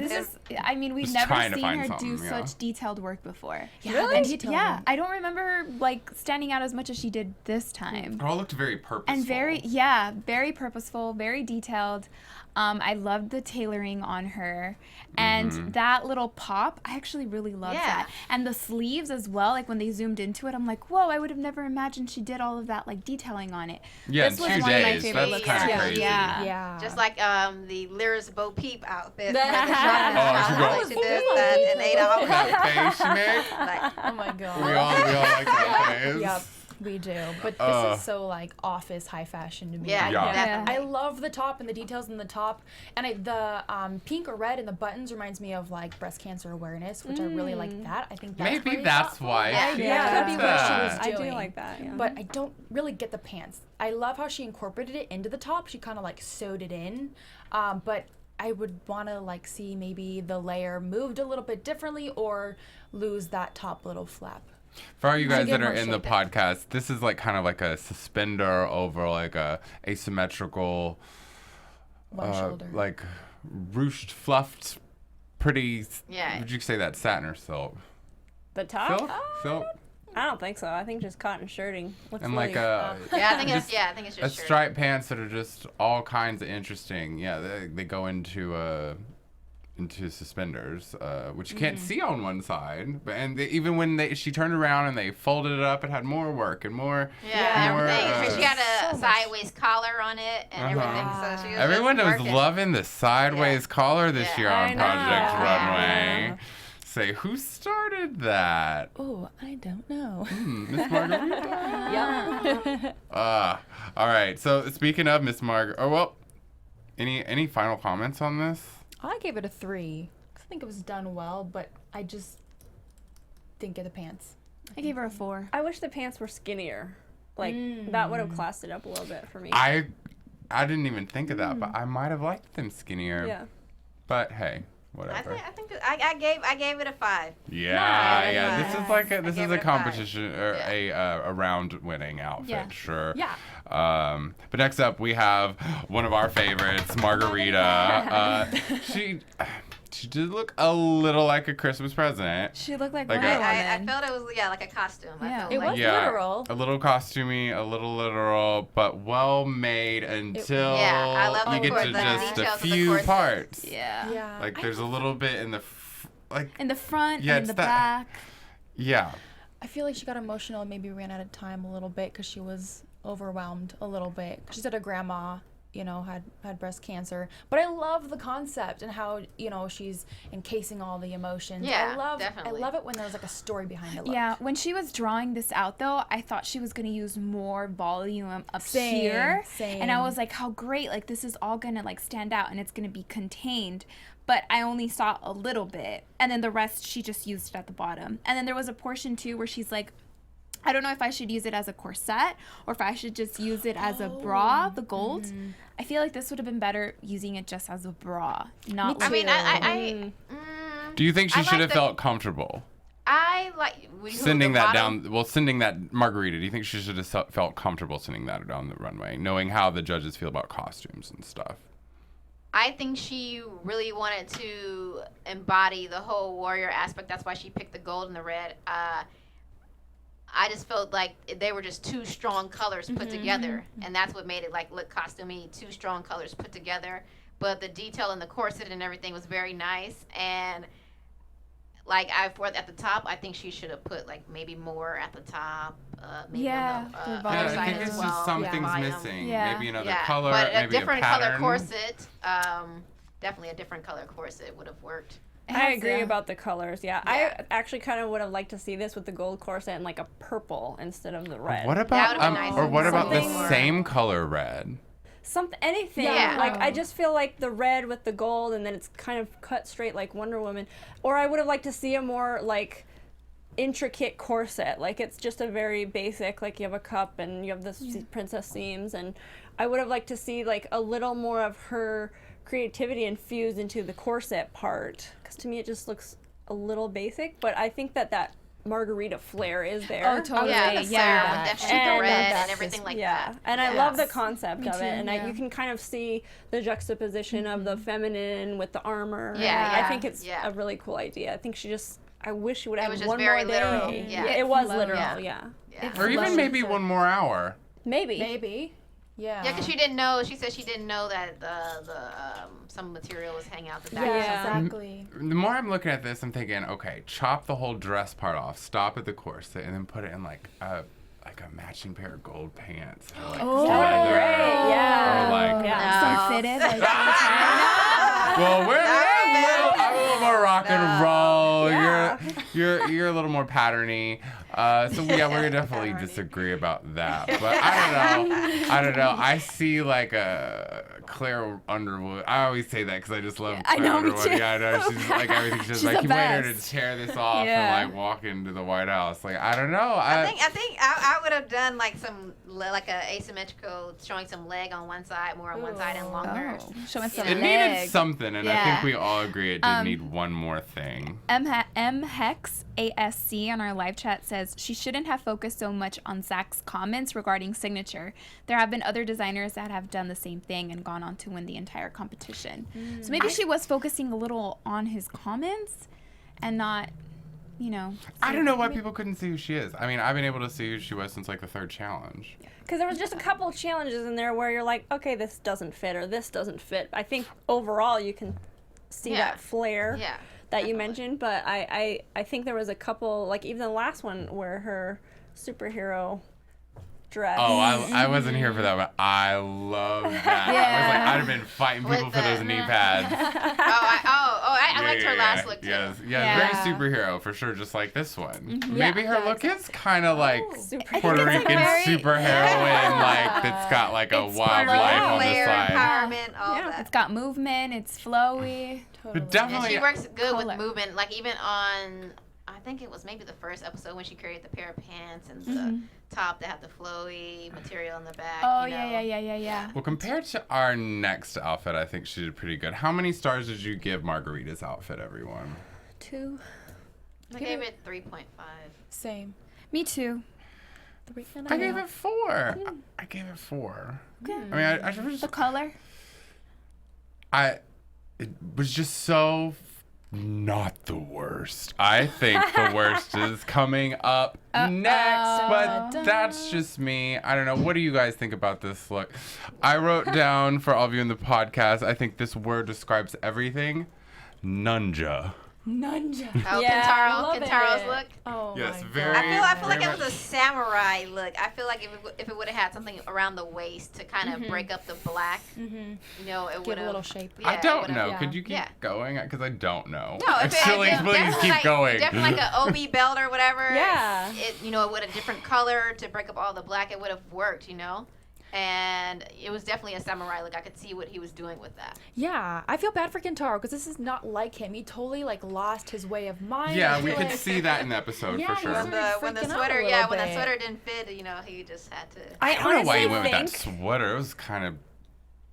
[SPEAKER 1] stars.
[SPEAKER 4] I mean, we've
[SPEAKER 1] Just
[SPEAKER 4] never
[SPEAKER 1] trying to
[SPEAKER 4] seen
[SPEAKER 1] find
[SPEAKER 4] her do
[SPEAKER 1] something, yeah.
[SPEAKER 4] such detailed work before.
[SPEAKER 7] Yeah,
[SPEAKER 4] And
[SPEAKER 7] detailed.
[SPEAKER 4] yeah, I don't remember her like standing out as much as she did this time.
[SPEAKER 1] It all looked very purposeful.
[SPEAKER 4] And very purposeful, very detailed. I loved the tailoring on her, and that little pop. I actually really loved
[SPEAKER 3] Yeah.
[SPEAKER 4] that, and the sleeves as well. Like when they zoomed into it, I'm like, whoa! I would have never imagined she did all of that like detailing on it.
[SPEAKER 1] Yeah,
[SPEAKER 4] this
[SPEAKER 1] in
[SPEAKER 4] was
[SPEAKER 1] 2
[SPEAKER 4] one of my
[SPEAKER 1] days.
[SPEAKER 4] favorite
[SPEAKER 1] That's
[SPEAKER 4] looks
[SPEAKER 1] kind of
[SPEAKER 4] too.
[SPEAKER 1] crazy.
[SPEAKER 4] Yeah.
[SPEAKER 7] Yeah.
[SPEAKER 3] Just like the Lyris Bo Peep outfit.
[SPEAKER 1] Oh,
[SPEAKER 3] She did that in 8 hours.
[SPEAKER 1] That face she made.
[SPEAKER 3] Like,
[SPEAKER 7] Oh my god.
[SPEAKER 1] We all like that face.
[SPEAKER 7] Yep, we do. But this is so like office high fashion to me.
[SPEAKER 3] yeah,
[SPEAKER 1] Yeah.
[SPEAKER 3] definitely.
[SPEAKER 7] I love the top and the details in the top, and the pink or red in the buttons reminds me of like breast cancer awareness, which I really like that. I think that's
[SPEAKER 1] Maybe
[SPEAKER 7] pretty
[SPEAKER 1] that's
[SPEAKER 7] thoughtful.
[SPEAKER 1] why
[SPEAKER 3] Yeah.
[SPEAKER 1] she
[SPEAKER 7] Yeah,
[SPEAKER 1] did
[SPEAKER 7] could be what she
[SPEAKER 1] that.
[SPEAKER 7] was
[SPEAKER 5] I do
[SPEAKER 7] doing.
[SPEAKER 5] like that. Yeah.
[SPEAKER 7] But I don't really get the pants. I love how she incorporated it into the top. She kind of like sewed it in, but I would want to like see maybe the layer moved a little bit differently or lose that top little flap.
[SPEAKER 1] For all you guys
[SPEAKER 7] get
[SPEAKER 1] that are
[SPEAKER 7] more
[SPEAKER 1] in the
[SPEAKER 7] shape in.
[SPEAKER 1] podcast, this is like kind of like a suspender over like a asymmetrical,
[SPEAKER 7] One shoulder.
[SPEAKER 1] like ruched, fluffed, pretty.
[SPEAKER 3] Yeah.
[SPEAKER 1] Would you say that satin or silk?
[SPEAKER 5] the top?
[SPEAKER 1] Silk, silk,
[SPEAKER 5] I don't think so. I think just cotton shirting. Looks
[SPEAKER 1] and like
[SPEAKER 5] really-
[SPEAKER 1] a.
[SPEAKER 3] Yeah, I think it's
[SPEAKER 1] a
[SPEAKER 3] just shirt.
[SPEAKER 1] striped pants that are just all kinds of interesting. Yeah, they go into into suspenders, which you can't see on one side. But even when she turned around and they folded it up, it had more work and more.
[SPEAKER 3] Yeah,
[SPEAKER 1] more,
[SPEAKER 3] everything. She had a sideways collar on it and everything. So she was
[SPEAKER 1] everyone
[SPEAKER 3] just
[SPEAKER 1] was
[SPEAKER 3] working.
[SPEAKER 1] loving the sideways collar this year on
[SPEAKER 5] I know.
[SPEAKER 1] Project
[SPEAKER 3] Yeah.
[SPEAKER 1] Runway. Say, who started that?
[SPEAKER 6] Oh, I don't know.
[SPEAKER 1] Miss Margarita?
[SPEAKER 5] Yeah.
[SPEAKER 1] All right. So speaking of Miss any final comments on this?
[SPEAKER 7] I gave it a 3. I think it was done well, but I just didn't get the pants.
[SPEAKER 4] I gave her a 4.
[SPEAKER 5] I wish the pants were skinnier. Like that would have classed it up a little bit for me.
[SPEAKER 1] I didn't even think of that, but I might have liked them skinnier.
[SPEAKER 5] Yeah.
[SPEAKER 1] But hey, whatever.
[SPEAKER 3] I think I gave it a 5.
[SPEAKER 1] Yeah. This is like
[SPEAKER 3] I
[SPEAKER 1] this
[SPEAKER 3] gave
[SPEAKER 1] is
[SPEAKER 3] it
[SPEAKER 1] a
[SPEAKER 3] a 5.
[SPEAKER 1] competition or a round winning outfit,
[SPEAKER 4] Yeah.
[SPEAKER 1] sure.
[SPEAKER 7] Yeah.
[SPEAKER 1] But next up we have one of our favorites, Margarita. She did look a little like a Christmas present.
[SPEAKER 4] She looked like
[SPEAKER 1] Like
[SPEAKER 4] Wonder
[SPEAKER 3] I
[SPEAKER 4] Woman.
[SPEAKER 3] felt it was like a costume. I
[SPEAKER 4] Yeah.
[SPEAKER 3] felt
[SPEAKER 7] It
[SPEAKER 3] like
[SPEAKER 7] was
[SPEAKER 1] Yeah,
[SPEAKER 7] literal.
[SPEAKER 1] a little costumey, a little literal, but well made until
[SPEAKER 3] Yeah, I love
[SPEAKER 1] you
[SPEAKER 3] the
[SPEAKER 1] get to
[SPEAKER 3] the
[SPEAKER 1] just a
[SPEAKER 3] details of the
[SPEAKER 1] few
[SPEAKER 3] corsets.
[SPEAKER 1] parts.
[SPEAKER 4] Yeah.
[SPEAKER 7] Yeah.
[SPEAKER 1] Like there's a little bit in the
[SPEAKER 4] In the front
[SPEAKER 1] Yeah,
[SPEAKER 4] and in
[SPEAKER 1] it's
[SPEAKER 4] the
[SPEAKER 1] that-
[SPEAKER 4] back.
[SPEAKER 1] yeah.
[SPEAKER 7] I feel like she got emotional and maybe ran out of time a little bit because she was overwhelmed a little bit. She said her grandma, had breast cancer. But I love the concept and how, she's encasing all the emotions.
[SPEAKER 3] Yeah,
[SPEAKER 7] I
[SPEAKER 3] definitely.
[SPEAKER 7] love it when there's like a story behind it.
[SPEAKER 4] Yeah, when she was drawing this out, though, I thought she was going to use more volume up
[SPEAKER 7] Same,
[SPEAKER 4] here.
[SPEAKER 7] same.
[SPEAKER 4] And I was like, how great. Like, this is all going to, stand out and it's going to be contained. But I only saw a little bit. And then the rest, she just used it at the bottom. And then there was a portion, too, where she's like, I don't know if I should use it as a corset or if I should just use it as a bra, the gold. I feel like this would have been better using it just as a bra, not
[SPEAKER 3] I
[SPEAKER 4] like
[SPEAKER 3] mean, I
[SPEAKER 1] Do you think she
[SPEAKER 3] I
[SPEAKER 1] should
[SPEAKER 3] like
[SPEAKER 1] have
[SPEAKER 3] the-
[SPEAKER 1] felt comfortable
[SPEAKER 3] who,
[SPEAKER 1] sending
[SPEAKER 3] the
[SPEAKER 1] that
[SPEAKER 3] bottom?
[SPEAKER 1] down? Well, sending that Margarita. Do you think she should have felt comfortable sending that down the runway, knowing how the judges feel about costumes and stuff?
[SPEAKER 3] I think she really wanted to embody the whole warrior aspect. That's why she picked the gold and the red. I just felt like they were just two strong colors put together, and that's what made it look costumey. Two strong colors put together, but the detail in the corset and everything was very nice. And at the top, I think she should have put maybe more at the top. Maybe
[SPEAKER 4] Yeah,
[SPEAKER 3] on
[SPEAKER 4] for
[SPEAKER 3] the
[SPEAKER 4] bottom
[SPEAKER 3] other
[SPEAKER 1] Yeah, I
[SPEAKER 3] side
[SPEAKER 1] think
[SPEAKER 3] as
[SPEAKER 1] it's
[SPEAKER 3] well.
[SPEAKER 1] just something's
[SPEAKER 3] Bottom.
[SPEAKER 1] missing.
[SPEAKER 4] Yeah.
[SPEAKER 1] Maybe another
[SPEAKER 3] Yeah,
[SPEAKER 1] color,
[SPEAKER 3] but a
[SPEAKER 1] maybe
[SPEAKER 3] different
[SPEAKER 1] a pattern.
[SPEAKER 3] color corset. Definitely a different color corset would have worked.
[SPEAKER 5] I agree about the colors. Yeah, I actually kind of would have liked to see this with the gold corset and a purple instead of the red.
[SPEAKER 1] What about
[SPEAKER 3] would've been nice.
[SPEAKER 1] or what about the
[SPEAKER 3] Something more-
[SPEAKER 1] same color red?
[SPEAKER 5] Anything.
[SPEAKER 3] Yeah.
[SPEAKER 5] I just feel like the red with the gold and then it's kind of cut straight like Wonder Woman. Or I would have liked to see a more intricate corset. It's just a very basic, you have a cup and you have this princess seams, and I would have liked to see a little more of her creativity infused into the corset part, because to me it just looks a little basic, but I think that Margarita flair is there.
[SPEAKER 4] Oh, totally.
[SPEAKER 3] Yeah, the flare with that shit,
[SPEAKER 5] And
[SPEAKER 3] the red
[SPEAKER 7] that's
[SPEAKER 3] and everything like
[SPEAKER 5] yeah,
[SPEAKER 3] that.
[SPEAKER 5] and I love the concept of
[SPEAKER 4] too,
[SPEAKER 5] it, and
[SPEAKER 4] yeah.
[SPEAKER 5] you can kind of see the juxtaposition of the feminine with the armor.
[SPEAKER 3] Yeah,
[SPEAKER 5] and I
[SPEAKER 3] yeah,
[SPEAKER 5] think it's
[SPEAKER 3] yeah.
[SPEAKER 5] a really cool idea. I think I wish she would
[SPEAKER 3] It
[SPEAKER 5] have
[SPEAKER 3] was just
[SPEAKER 5] one
[SPEAKER 3] very
[SPEAKER 5] more day.
[SPEAKER 3] literal, yeah.
[SPEAKER 5] It was
[SPEAKER 4] Flow,
[SPEAKER 5] literal,
[SPEAKER 3] yeah.
[SPEAKER 5] yeah.
[SPEAKER 1] Or even maybe one more hour.
[SPEAKER 5] Maybe.
[SPEAKER 7] Maybe. Yeah.
[SPEAKER 3] Yeah, because she didn't know. She said she didn't know that some material was hanging out the back.
[SPEAKER 5] Yeah.
[SPEAKER 7] Exactly.
[SPEAKER 1] The more I'm looking at this, I'm thinking, okay, chop the whole dress part off, stop at the corset, and then put it in a matching pair of gold pants. Or leather,
[SPEAKER 5] Yeah.
[SPEAKER 1] Or
[SPEAKER 5] Yeah.
[SPEAKER 4] Some fitted.
[SPEAKER 1] well, I'm a little more rock and roll.
[SPEAKER 5] Yeah.
[SPEAKER 1] You're a little more patterny. So yeah, we're gonna definitely disagree about that. But I don't know. I see a Claire Underwood. I always say that because I just love Claire
[SPEAKER 4] I know, me
[SPEAKER 1] Underwood.
[SPEAKER 4] too.
[SPEAKER 1] Yeah, I know. She's everything. She's
[SPEAKER 4] She's
[SPEAKER 1] like,
[SPEAKER 4] the
[SPEAKER 1] you wait her to
[SPEAKER 4] best.
[SPEAKER 1] tear this off
[SPEAKER 4] Yeah.
[SPEAKER 1] and walk into the White House. I don't know.
[SPEAKER 3] I think I would have done some a asymmetrical, showing some leg on one side, more on one side, and longer.
[SPEAKER 4] Oh, showing some
[SPEAKER 1] it
[SPEAKER 4] leg.
[SPEAKER 1] needed something, and I
[SPEAKER 4] Yeah.
[SPEAKER 1] think we all agree it did need one more thing.
[SPEAKER 4] M Hex ASC on our live chat says she shouldn't have focused so much on Zach's comments regarding signature. There have been other designers that have done the same thing and gone on to win the entire competition. So maybe she was focusing a little on his comments and not,
[SPEAKER 1] I don't know why people couldn't see who she is. I mean, I've been able to see who she was since the third challenge.
[SPEAKER 5] Because there was just a couple of challenges in there where you're like, okay, this doesn't fit or this doesn't fit. I think overall you can see that flare
[SPEAKER 3] Yeah.
[SPEAKER 5] that you mentioned. But I think there was a couple, like even the last one where her superhero dress.
[SPEAKER 1] Oh, I wasn't here for that, but I love that. I was like, I'd have been fighting people for those knee pads.
[SPEAKER 3] I liked her last look too.
[SPEAKER 1] Yes,
[SPEAKER 4] Yeah.
[SPEAKER 1] very superhero for sure, just like this one.
[SPEAKER 4] Mm-hmm.
[SPEAKER 1] Maybe her look is kind of like
[SPEAKER 5] Superhero.
[SPEAKER 1] Puerto Rican
[SPEAKER 4] very-
[SPEAKER 1] super heroine, like that's got like a wildlife on the
[SPEAKER 3] Flair,
[SPEAKER 1] side.
[SPEAKER 3] empowerment, all that.
[SPEAKER 4] It's got movement. It's flowy.
[SPEAKER 1] But
[SPEAKER 3] And
[SPEAKER 1] definitely,
[SPEAKER 3] she works good
[SPEAKER 4] Color.
[SPEAKER 3] with movement, like even on, I think it was maybe the first episode when she created the pair of pants and the top that had the flowy material in the back.
[SPEAKER 4] Oh,
[SPEAKER 3] you know.
[SPEAKER 4] yeah.
[SPEAKER 1] well, compared to our next outfit, I think she did pretty good. How many stars did you give Margarita's outfit, everyone?
[SPEAKER 5] 2.
[SPEAKER 3] I gave it 3.5.
[SPEAKER 7] Same.
[SPEAKER 4] Me too.
[SPEAKER 7] 3.5.
[SPEAKER 1] I gave it 4. I gave it 4.
[SPEAKER 4] Okay.
[SPEAKER 1] I mean, I was
[SPEAKER 4] The color.
[SPEAKER 1] it was just so not the worst. I think the worst is coming up next, but that's just me. I don't know. What do you guys think about this look? I wrote down for all of you in the podcast, I think this word describes everything. Nunja.
[SPEAKER 7] Nunja.
[SPEAKER 3] Oh,
[SPEAKER 5] Yeah,
[SPEAKER 7] love
[SPEAKER 3] Kintaro's
[SPEAKER 7] it.
[SPEAKER 3] look.
[SPEAKER 7] Oh
[SPEAKER 1] Yes,
[SPEAKER 7] my
[SPEAKER 1] very.
[SPEAKER 3] I feel like
[SPEAKER 1] very
[SPEAKER 3] it was a samurai look. I feel like if it would have had something around the waist to kind of break up the black, you know, it would
[SPEAKER 7] Give
[SPEAKER 3] have
[SPEAKER 7] a little shape.
[SPEAKER 1] I don't know.
[SPEAKER 7] yeah.
[SPEAKER 1] Could you keep
[SPEAKER 3] Yeah.
[SPEAKER 1] going? Because I don't know.
[SPEAKER 3] No, if it,
[SPEAKER 1] Actually, please
[SPEAKER 3] definitely
[SPEAKER 1] keep
[SPEAKER 3] like,
[SPEAKER 1] going.
[SPEAKER 3] Definitely like an OB belt or whatever.
[SPEAKER 5] Yeah.
[SPEAKER 3] It, you know, with a different color to break up all the black, it would have worked, you know. And it was definitely a samurai look. I could see what he was doing with that.
[SPEAKER 7] Yeah, I feel bad for Kintaro because this is not like him. He totally like lost his way of mind.
[SPEAKER 1] Yeah,
[SPEAKER 7] I
[SPEAKER 1] we
[SPEAKER 7] feel
[SPEAKER 1] could
[SPEAKER 7] like-
[SPEAKER 1] see that in the episode
[SPEAKER 7] Yeah,
[SPEAKER 1] for sure.
[SPEAKER 7] he
[SPEAKER 3] When
[SPEAKER 7] started
[SPEAKER 3] the
[SPEAKER 7] freaking out
[SPEAKER 3] sweater,
[SPEAKER 7] a
[SPEAKER 3] yeah,
[SPEAKER 7] little
[SPEAKER 3] when the
[SPEAKER 7] bit.
[SPEAKER 3] sweater didn't fit, you know, he just had to.
[SPEAKER 5] I
[SPEAKER 1] I don't know why he
[SPEAKER 5] honestly
[SPEAKER 1] went with that
[SPEAKER 5] think
[SPEAKER 1] sweater. It was kind of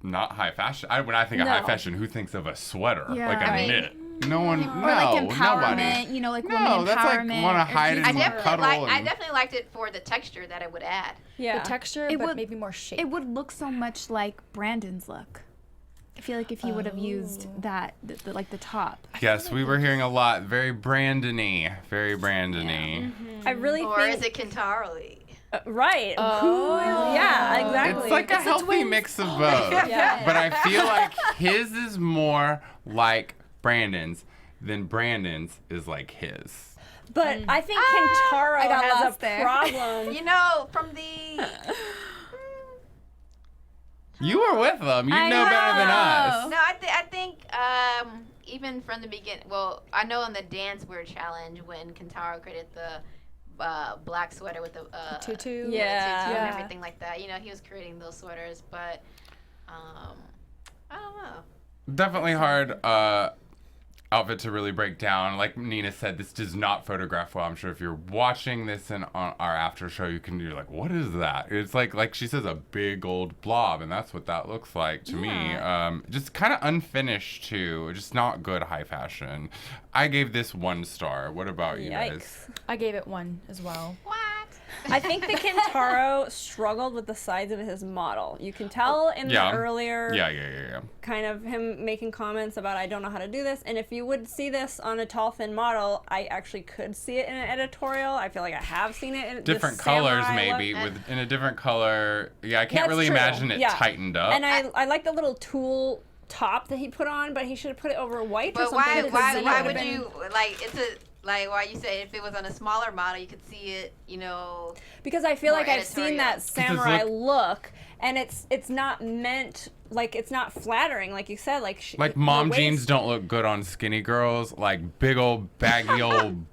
[SPEAKER 1] not high fashion. When I think of high
[SPEAKER 5] No.
[SPEAKER 1] fashion, who thinks of a sweater?
[SPEAKER 4] Yeah.
[SPEAKER 1] Like a
[SPEAKER 4] I
[SPEAKER 3] mean-
[SPEAKER 1] knit. No one.
[SPEAKER 4] Or like empowerment,
[SPEAKER 1] Nobody.
[SPEAKER 4] you know, like woman
[SPEAKER 1] No,
[SPEAKER 4] empowerment.
[SPEAKER 1] that's like wanna
[SPEAKER 4] or
[SPEAKER 1] hide it
[SPEAKER 3] I
[SPEAKER 1] and
[SPEAKER 4] decent-
[SPEAKER 3] definitely
[SPEAKER 1] cuddle
[SPEAKER 3] I
[SPEAKER 1] and-
[SPEAKER 3] definitely liked it for the texture that it would add.
[SPEAKER 5] yeah.
[SPEAKER 7] The texture,
[SPEAKER 4] It
[SPEAKER 7] but
[SPEAKER 4] would-
[SPEAKER 7] maybe more shape.
[SPEAKER 4] It would look so much like Brandon's look. I feel like if he would have used that, like the top.
[SPEAKER 1] Yes, we were hearing a lot. Very Brandon-y. Very Brandon-y.
[SPEAKER 5] I really
[SPEAKER 3] Or
[SPEAKER 5] think
[SPEAKER 3] is it Kintaro-y?
[SPEAKER 5] right. Yeah, exactly.
[SPEAKER 1] It's like a healthy mix of both.
[SPEAKER 5] Yeah.
[SPEAKER 1] But I feel like his is more like Brandon's than Brandon's is like his.
[SPEAKER 5] But I think Kintaro
[SPEAKER 4] I got
[SPEAKER 5] has
[SPEAKER 4] lost
[SPEAKER 5] a
[SPEAKER 4] there.
[SPEAKER 5] problem.
[SPEAKER 3] You know, from the
[SPEAKER 1] You were with them. You
[SPEAKER 4] I
[SPEAKER 1] know better than
[SPEAKER 4] know.
[SPEAKER 1] us.
[SPEAKER 3] no, I think even from the beginning. Well, I know in the dance weird challenge when Kintaro created the black sweater with the
[SPEAKER 7] tutu.
[SPEAKER 5] Yeah.
[SPEAKER 3] tutu and
[SPEAKER 7] Yeah.
[SPEAKER 3] everything like that. You know, he was creating those sweaters, but I don't know.
[SPEAKER 1] Definitely hard outfit to really break down. Like Nina said, this does not photograph well. I'm sure if you're watching this on our after show, you're like, what is that? It's like she says, a big old blob, and that's what that looks like to me. Just kind of unfinished too. Just not good high fashion. I gave this 1 star. What about you guys?
[SPEAKER 5] Yikes.
[SPEAKER 7] I gave it 1 as well.
[SPEAKER 3] What?
[SPEAKER 5] I think the Kintaro struggled with the size of his model. You can tell in
[SPEAKER 1] Yeah.
[SPEAKER 5] the earlier
[SPEAKER 1] Yeah.
[SPEAKER 5] kind of him making comments about I don't know how to do this. And if you would see this on a tall, thin model, I actually could see it in an editorial. I feel like I have seen it in
[SPEAKER 1] Different
[SPEAKER 5] this
[SPEAKER 1] colors,
[SPEAKER 5] samurai
[SPEAKER 1] maybe,
[SPEAKER 5] look.
[SPEAKER 1] in a different color. Yeah, I can't
[SPEAKER 5] That's
[SPEAKER 1] really
[SPEAKER 5] true.
[SPEAKER 1] imagine it
[SPEAKER 5] Yeah.
[SPEAKER 1] tightened up.
[SPEAKER 5] And I like the little tulle top that he put on, but he should have put it over white or
[SPEAKER 3] But
[SPEAKER 5] something.
[SPEAKER 3] why
[SPEAKER 5] because it
[SPEAKER 3] why
[SPEAKER 5] would've
[SPEAKER 3] would
[SPEAKER 5] been-
[SPEAKER 3] you like it's a like why you say if it was on a smaller model you could see it, you know.
[SPEAKER 5] Because I feel
[SPEAKER 3] more
[SPEAKER 5] like I've seen that
[SPEAKER 3] editorial.
[SPEAKER 5] samurai look, and it's not meant like it's not flattering, like you said. Like
[SPEAKER 1] Like mom
[SPEAKER 5] the
[SPEAKER 1] jeans
[SPEAKER 5] waist-
[SPEAKER 1] don't look good on skinny girls. Like big old baggy old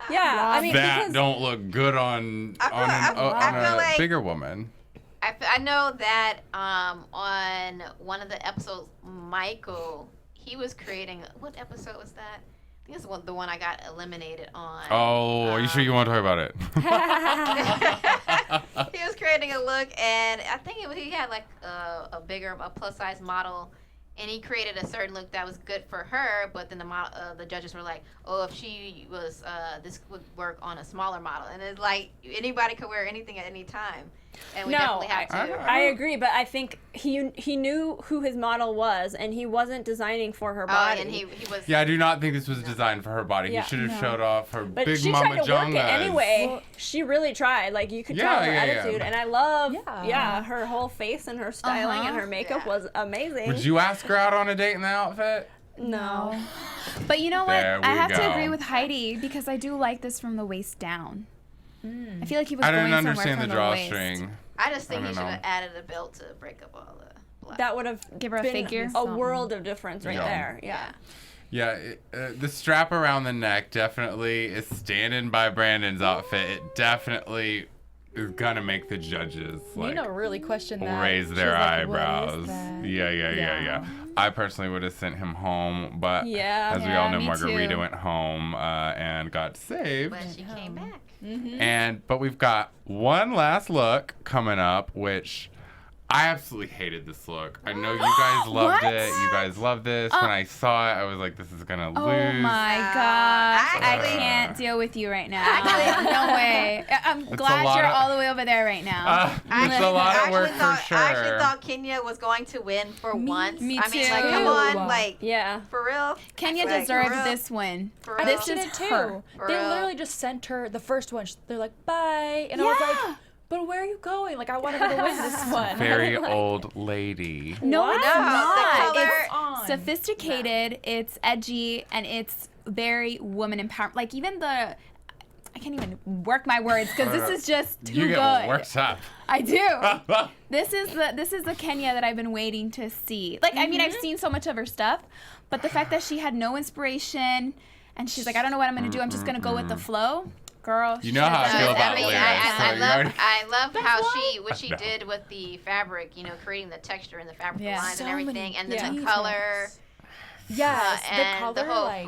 [SPEAKER 5] Yeah, I mean
[SPEAKER 1] that
[SPEAKER 5] because
[SPEAKER 1] don't look good on
[SPEAKER 3] I feel-
[SPEAKER 1] on
[SPEAKER 3] I feel
[SPEAKER 1] a
[SPEAKER 3] like-
[SPEAKER 1] bigger woman.
[SPEAKER 3] I know that on one of the episodes, Michael, he was creating. What episode was that? I think it's the one I got eliminated on.
[SPEAKER 1] Oh, are you sure you want to talk about it?
[SPEAKER 3] He was creating a look, and I think he had like a plus size model, and he created a certain look that was good for her. But then the judges were like, "Oh, if she was, this would work on a smaller model." And it's like anybody could wear anything at any time, and we
[SPEAKER 5] No,
[SPEAKER 3] definitely have to.
[SPEAKER 5] I agree, but I think he knew who his model was, and he wasn't designing for her body.
[SPEAKER 3] And he was.
[SPEAKER 1] Yeah, I do not think this was designed for her body.
[SPEAKER 5] Yeah.
[SPEAKER 1] He should have showed off her
[SPEAKER 5] But
[SPEAKER 1] big
[SPEAKER 5] she
[SPEAKER 1] mama
[SPEAKER 5] tried to work it
[SPEAKER 1] jongas.
[SPEAKER 5] anyway. She really tried. Like you could
[SPEAKER 1] Yeah,
[SPEAKER 5] tell her
[SPEAKER 1] yeah, yeah.
[SPEAKER 5] attitude, and I love,
[SPEAKER 7] Yeah.
[SPEAKER 5] her whole face and her styling and her makeup
[SPEAKER 3] Yeah.
[SPEAKER 5] was amazing.
[SPEAKER 1] Would you ask her out on a date in that outfit?
[SPEAKER 5] No.
[SPEAKER 4] But you know what?
[SPEAKER 1] There
[SPEAKER 4] I
[SPEAKER 1] we
[SPEAKER 4] have to
[SPEAKER 1] go.
[SPEAKER 4] agree with Heidi because I do like this from the waist down. I feel like he was
[SPEAKER 1] I
[SPEAKER 4] going
[SPEAKER 1] didn't
[SPEAKER 4] somewhere
[SPEAKER 1] understand the
[SPEAKER 4] from the waist.
[SPEAKER 1] drawstring.
[SPEAKER 3] I just think
[SPEAKER 1] I
[SPEAKER 3] he
[SPEAKER 1] don't
[SPEAKER 3] should
[SPEAKER 1] know.
[SPEAKER 3] have added a belt to break up all the black.
[SPEAKER 5] That would have
[SPEAKER 4] Give her a
[SPEAKER 5] been
[SPEAKER 4] figure.
[SPEAKER 5] a world of difference right
[SPEAKER 1] Yeah.
[SPEAKER 5] there. Yeah.
[SPEAKER 1] Yeah, the strap around the neck definitely is standing by Brandon's outfit. It definitely is gonna make the judges like
[SPEAKER 7] Nina really questioned that.
[SPEAKER 1] raise
[SPEAKER 7] She
[SPEAKER 1] their
[SPEAKER 7] was like,
[SPEAKER 1] eyebrows.
[SPEAKER 7] "What is that?"
[SPEAKER 1] Yeah. I personally would have sent him home, but
[SPEAKER 5] Yeah.
[SPEAKER 1] as we
[SPEAKER 4] Yeah,
[SPEAKER 1] all know,
[SPEAKER 4] me
[SPEAKER 1] Margarita
[SPEAKER 4] too.
[SPEAKER 1] went home and got saved.
[SPEAKER 3] But she came back.
[SPEAKER 1] But we've got one last look coming up, which I absolutely hated this look. I know you guys loved
[SPEAKER 4] What?
[SPEAKER 1] it. You guys loved this. When I saw it, I was like, this is gonna
[SPEAKER 4] Oh
[SPEAKER 1] lose.
[SPEAKER 4] my gosh. I
[SPEAKER 3] actually-
[SPEAKER 4] can't deal with you right now. No way. I'm
[SPEAKER 1] a
[SPEAKER 4] glad
[SPEAKER 1] lot
[SPEAKER 4] you're
[SPEAKER 1] of-
[SPEAKER 4] all the way over there right now.
[SPEAKER 1] It's a lot of work for sure.
[SPEAKER 3] I actually thought Kenya was going to win for once.
[SPEAKER 4] me
[SPEAKER 3] I mean, like,
[SPEAKER 4] too.
[SPEAKER 3] come on, like,
[SPEAKER 5] Yeah.
[SPEAKER 3] for real.
[SPEAKER 4] Kenya
[SPEAKER 3] Like,
[SPEAKER 4] deserved
[SPEAKER 3] for real?
[SPEAKER 4] this win.
[SPEAKER 3] For
[SPEAKER 7] I
[SPEAKER 3] real?
[SPEAKER 7] think she did too.
[SPEAKER 4] her.
[SPEAKER 3] For
[SPEAKER 7] They
[SPEAKER 3] real.
[SPEAKER 7] literally just sent her the first one. They're like, bye. And I was like, but where are you going? Like, I wanted her to win this one.
[SPEAKER 1] Very old lady.
[SPEAKER 4] No,
[SPEAKER 5] What?
[SPEAKER 4] it's
[SPEAKER 3] No,
[SPEAKER 4] not.
[SPEAKER 3] the color-
[SPEAKER 4] It's
[SPEAKER 7] on.
[SPEAKER 4] sophisticated, it's edgy, and it's very woman empowerment. Like, even the. I can't even work my words because this is just too
[SPEAKER 1] You get
[SPEAKER 4] good.
[SPEAKER 1] worked up.
[SPEAKER 4] I do. This is the Kenya that I've been waiting to see. Like, I mean, I've seen so much of her stuff, but the fact that she had no inspiration and she's like, I don't know what I'm gonna do. I'm just gonna go with the flow. Girl,
[SPEAKER 1] You know how I
[SPEAKER 4] shit.
[SPEAKER 1] feel
[SPEAKER 3] I
[SPEAKER 1] about
[SPEAKER 3] mean,
[SPEAKER 1] lyrics. so you already-
[SPEAKER 3] I love how what
[SPEAKER 1] I
[SPEAKER 3] she
[SPEAKER 1] know.
[SPEAKER 3] did with the fabric, you know, creating the texture and the fabric
[SPEAKER 4] Yeah.
[SPEAKER 3] lines
[SPEAKER 7] So
[SPEAKER 3] and everything,
[SPEAKER 7] many
[SPEAKER 3] and then the
[SPEAKER 7] details.
[SPEAKER 3] color,
[SPEAKER 7] Yes,
[SPEAKER 3] and
[SPEAKER 7] the
[SPEAKER 3] the
[SPEAKER 7] color,
[SPEAKER 3] whole
[SPEAKER 7] like,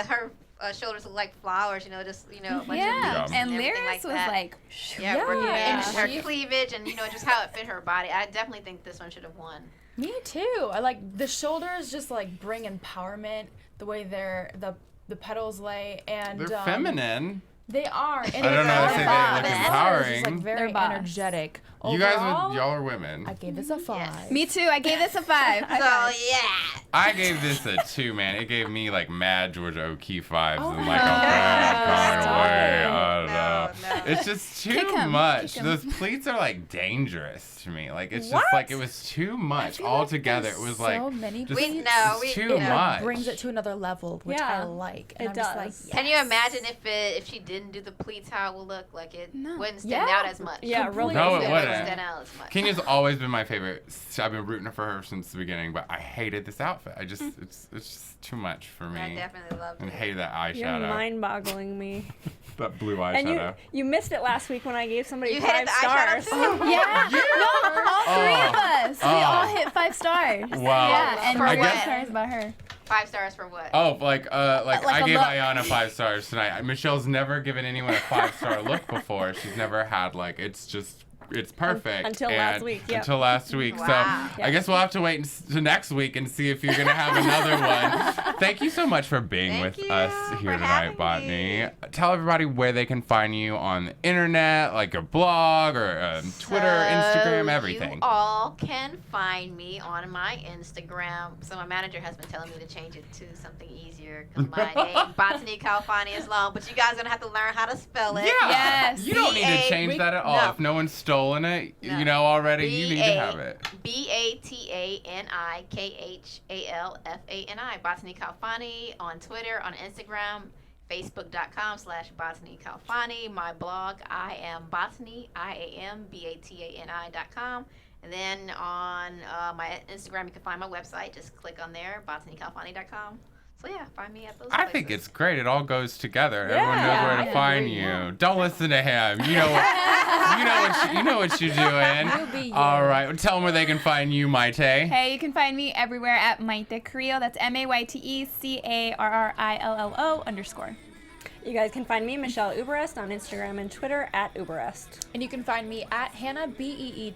[SPEAKER 3] her shoulders look like flowers, you know, just a bunch of
[SPEAKER 4] Yeah,
[SPEAKER 3] leaves
[SPEAKER 4] and
[SPEAKER 3] everything
[SPEAKER 4] lyrics was
[SPEAKER 3] that.
[SPEAKER 4] like,
[SPEAKER 3] yeah,
[SPEAKER 7] Yeah.
[SPEAKER 3] and her
[SPEAKER 7] She-
[SPEAKER 3] cleavage and just how it fit her body. I definitely think this one should have won.
[SPEAKER 7] me too. I like the shoulders just like bring empowerment, the way the petals lay, and
[SPEAKER 1] They're feminine.
[SPEAKER 7] They are. And
[SPEAKER 1] I don't know how to say they look
[SPEAKER 7] It's
[SPEAKER 1] empowering.
[SPEAKER 7] like very
[SPEAKER 4] They're boss.
[SPEAKER 7] energetic.
[SPEAKER 1] You guys,
[SPEAKER 7] Overall,
[SPEAKER 1] y'all are women.
[SPEAKER 7] I gave this a 5.
[SPEAKER 4] me too. I gave this a 5.
[SPEAKER 3] So yeah,
[SPEAKER 1] I gave this a 2, man. It gave me like mad Georgia O'Keeffe vibes
[SPEAKER 7] Oh
[SPEAKER 1] and
[SPEAKER 7] my
[SPEAKER 1] like a bad
[SPEAKER 7] God.
[SPEAKER 1] kind of way.
[SPEAKER 7] Stop
[SPEAKER 1] I don't know.
[SPEAKER 3] No.
[SPEAKER 1] It's just too
[SPEAKER 4] Kick 'em,
[SPEAKER 1] much.
[SPEAKER 4] kick 'em.
[SPEAKER 1] Those pleats are like dangerous to me. Like it's just like it was too much altogether. It was like
[SPEAKER 7] so many
[SPEAKER 1] just
[SPEAKER 3] We know, we
[SPEAKER 1] too
[SPEAKER 3] know.
[SPEAKER 7] It
[SPEAKER 1] much.
[SPEAKER 7] brings it to another level, which I
[SPEAKER 5] Yeah,
[SPEAKER 7] like.
[SPEAKER 5] it
[SPEAKER 7] I'm just
[SPEAKER 5] does.
[SPEAKER 7] like,
[SPEAKER 3] Can you imagine if she didn't do the pleats, how it would look? Like it wouldn't stand
[SPEAKER 7] Yeah.
[SPEAKER 3] out as much.
[SPEAKER 5] Yeah, real
[SPEAKER 1] No, it
[SPEAKER 3] It
[SPEAKER 1] wouldn't.
[SPEAKER 3] stand out as much.
[SPEAKER 1] Kenya's always been my favorite. I've been rooting for her since the beginning, but I hated this outfit. I just it's just too much for me.
[SPEAKER 3] I definitely loved
[SPEAKER 1] And
[SPEAKER 3] it.
[SPEAKER 1] hated that
[SPEAKER 5] You're
[SPEAKER 1] eyeshadow.
[SPEAKER 5] mind-boggling me.
[SPEAKER 1] That blue
[SPEAKER 5] And
[SPEAKER 1] eyeshadow.
[SPEAKER 5] you missed it last week when I gave somebody
[SPEAKER 3] You
[SPEAKER 5] 5
[SPEAKER 3] hated the eyeshadow
[SPEAKER 5] stars.
[SPEAKER 3] too?
[SPEAKER 4] Yeah. No, all 3 of us. We all hit 5 stars.
[SPEAKER 1] Wow.
[SPEAKER 4] Yeah, and
[SPEAKER 3] For
[SPEAKER 4] 1
[SPEAKER 3] what?
[SPEAKER 4] star is about her.
[SPEAKER 3] 5 stars for what?
[SPEAKER 1] Oh, like
[SPEAKER 4] Like
[SPEAKER 1] I
[SPEAKER 4] a
[SPEAKER 1] gave
[SPEAKER 4] look.
[SPEAKER 1] Ayana 5 stars tonight. Michelle's never given anyone a 5-star look before. She's never had like it's perfect.
[SPEAKER 5] Until last week, yep.
[SPEAKER 1] Until last week.
[SPEAKER 3] Wow.
[SPEAKER 1] So I guess we'll have to wait to next week and see if you're gonna have another one. Thank you so much for being
[SPEAKER 3] Thank
[SPEAKER 1] with
[SPEAKER 3] you
[SPEAKER 1] us
[SPEAKER 3] for
[SPEAKER 1] here tonight,
[SPEAKER 3] having
[SPEAKER 1] Botany.
[SPEAKER 3] me.
[SPEAKER 1] Tell everybody where they can find you on the internet, like a blog or Twitter, Instagram, everything.
[SPEAKER 3] You all can find me on my Instagram. So my manager has been telling me to change it to something easier because my name Batani-Khalfani is long, but you guys are gonna have to learn how to spell it.
[SPEAKER 1] Yeah.
[SPEAKER 4] Yes.
[SPEAKER 1] You don't need to
[SPEAKER 3] B-A-
[SPEAKER 1] change that at all.
[SPEAKER 3] No.
[SPEAKER 1] If no one's stolen it,
[SPEAKER 3] No.
[SPEAKER 1] you know already, you need to have it.
[SPEAKER 3] Batani-Khalfani, Batani-Khalfani on Twitter, on Instagram, Facebook.com/Batani-Khalfani. My blog, I am Botany, IAMBATANI.com. And then on my Instagram, you can find my website. Just click on there, BotanyKhalfani.com. So yeah, find me at those
[SPEAKER 1] I
[SPEAKER 3] places.
[SPEAKER 1] think it's great. It all goes together. Everyone knows
[SPEAKER 5] Yeah,
[SPEAKER 1] where
[SPEAKER 5] I
[SPEAKER 1] to find
[SPEAKER 5] agree.
[SPEAKER 1] you. Don't listen to him. You know, you know what you're doing.
[SPEAKER 7] be you.
[SPEAKER 1] All right. Well, tell them where they can find you, Mayte.
[SPEAKER 4] Hey, you can find me everywhere at Mayte Carillo. That's MAYTECARRILLO_.
[SPEAKER 5] You guys can find me, Michelle Uberreste, on Instagram and Twitter at Uberreste.
[SPEAKER 7] And you can find me at Hanna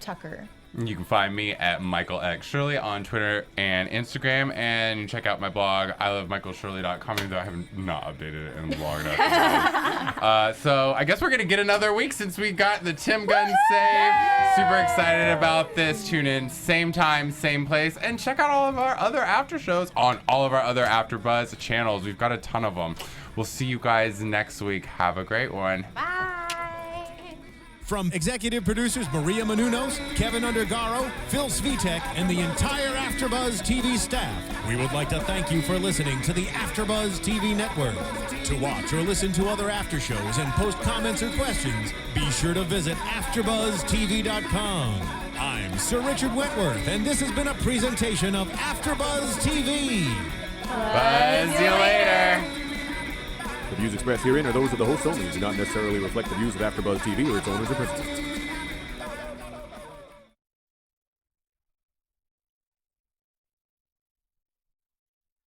[SPEAKER 7] Tucker.
[SPEAKER 1] You can find me at Michael X Shirley on Twitter and Instagram, and you can check out my blog, ilovemichaelshirley.com, even though I have not updated it in long enough. So I guess we're gonna get another week since we got the Tim Gunn save. Super excited about this. Tune in same time, same place, and check out all of our other after shows on all of our other AfterBuzz channels. We've got a ton of them. We'll see you guys next week. Have a great one.
[SPEAKER 3] Bye.
[SPEAKER 2] From executive producers Maria Menounos, Kevin Undergaro, Phil Svitek, and the entire AfterBuzz TV staff, we would like to thank you for listening to the AfterBuzz TV network. To watch or listen to other after shows and post comments or questions, be sure to visit AfterBuzzTV.com. I'm Sir Richard Wentworth, and this has been a presentation of AfterBuzz TV.
[SPEAKER 1] Buzz you later.
[SPEAKER 8] The views expressed herein are those of the hosts only and do not necessarily reflect the views of AfterBuzz TV or its owners or principals.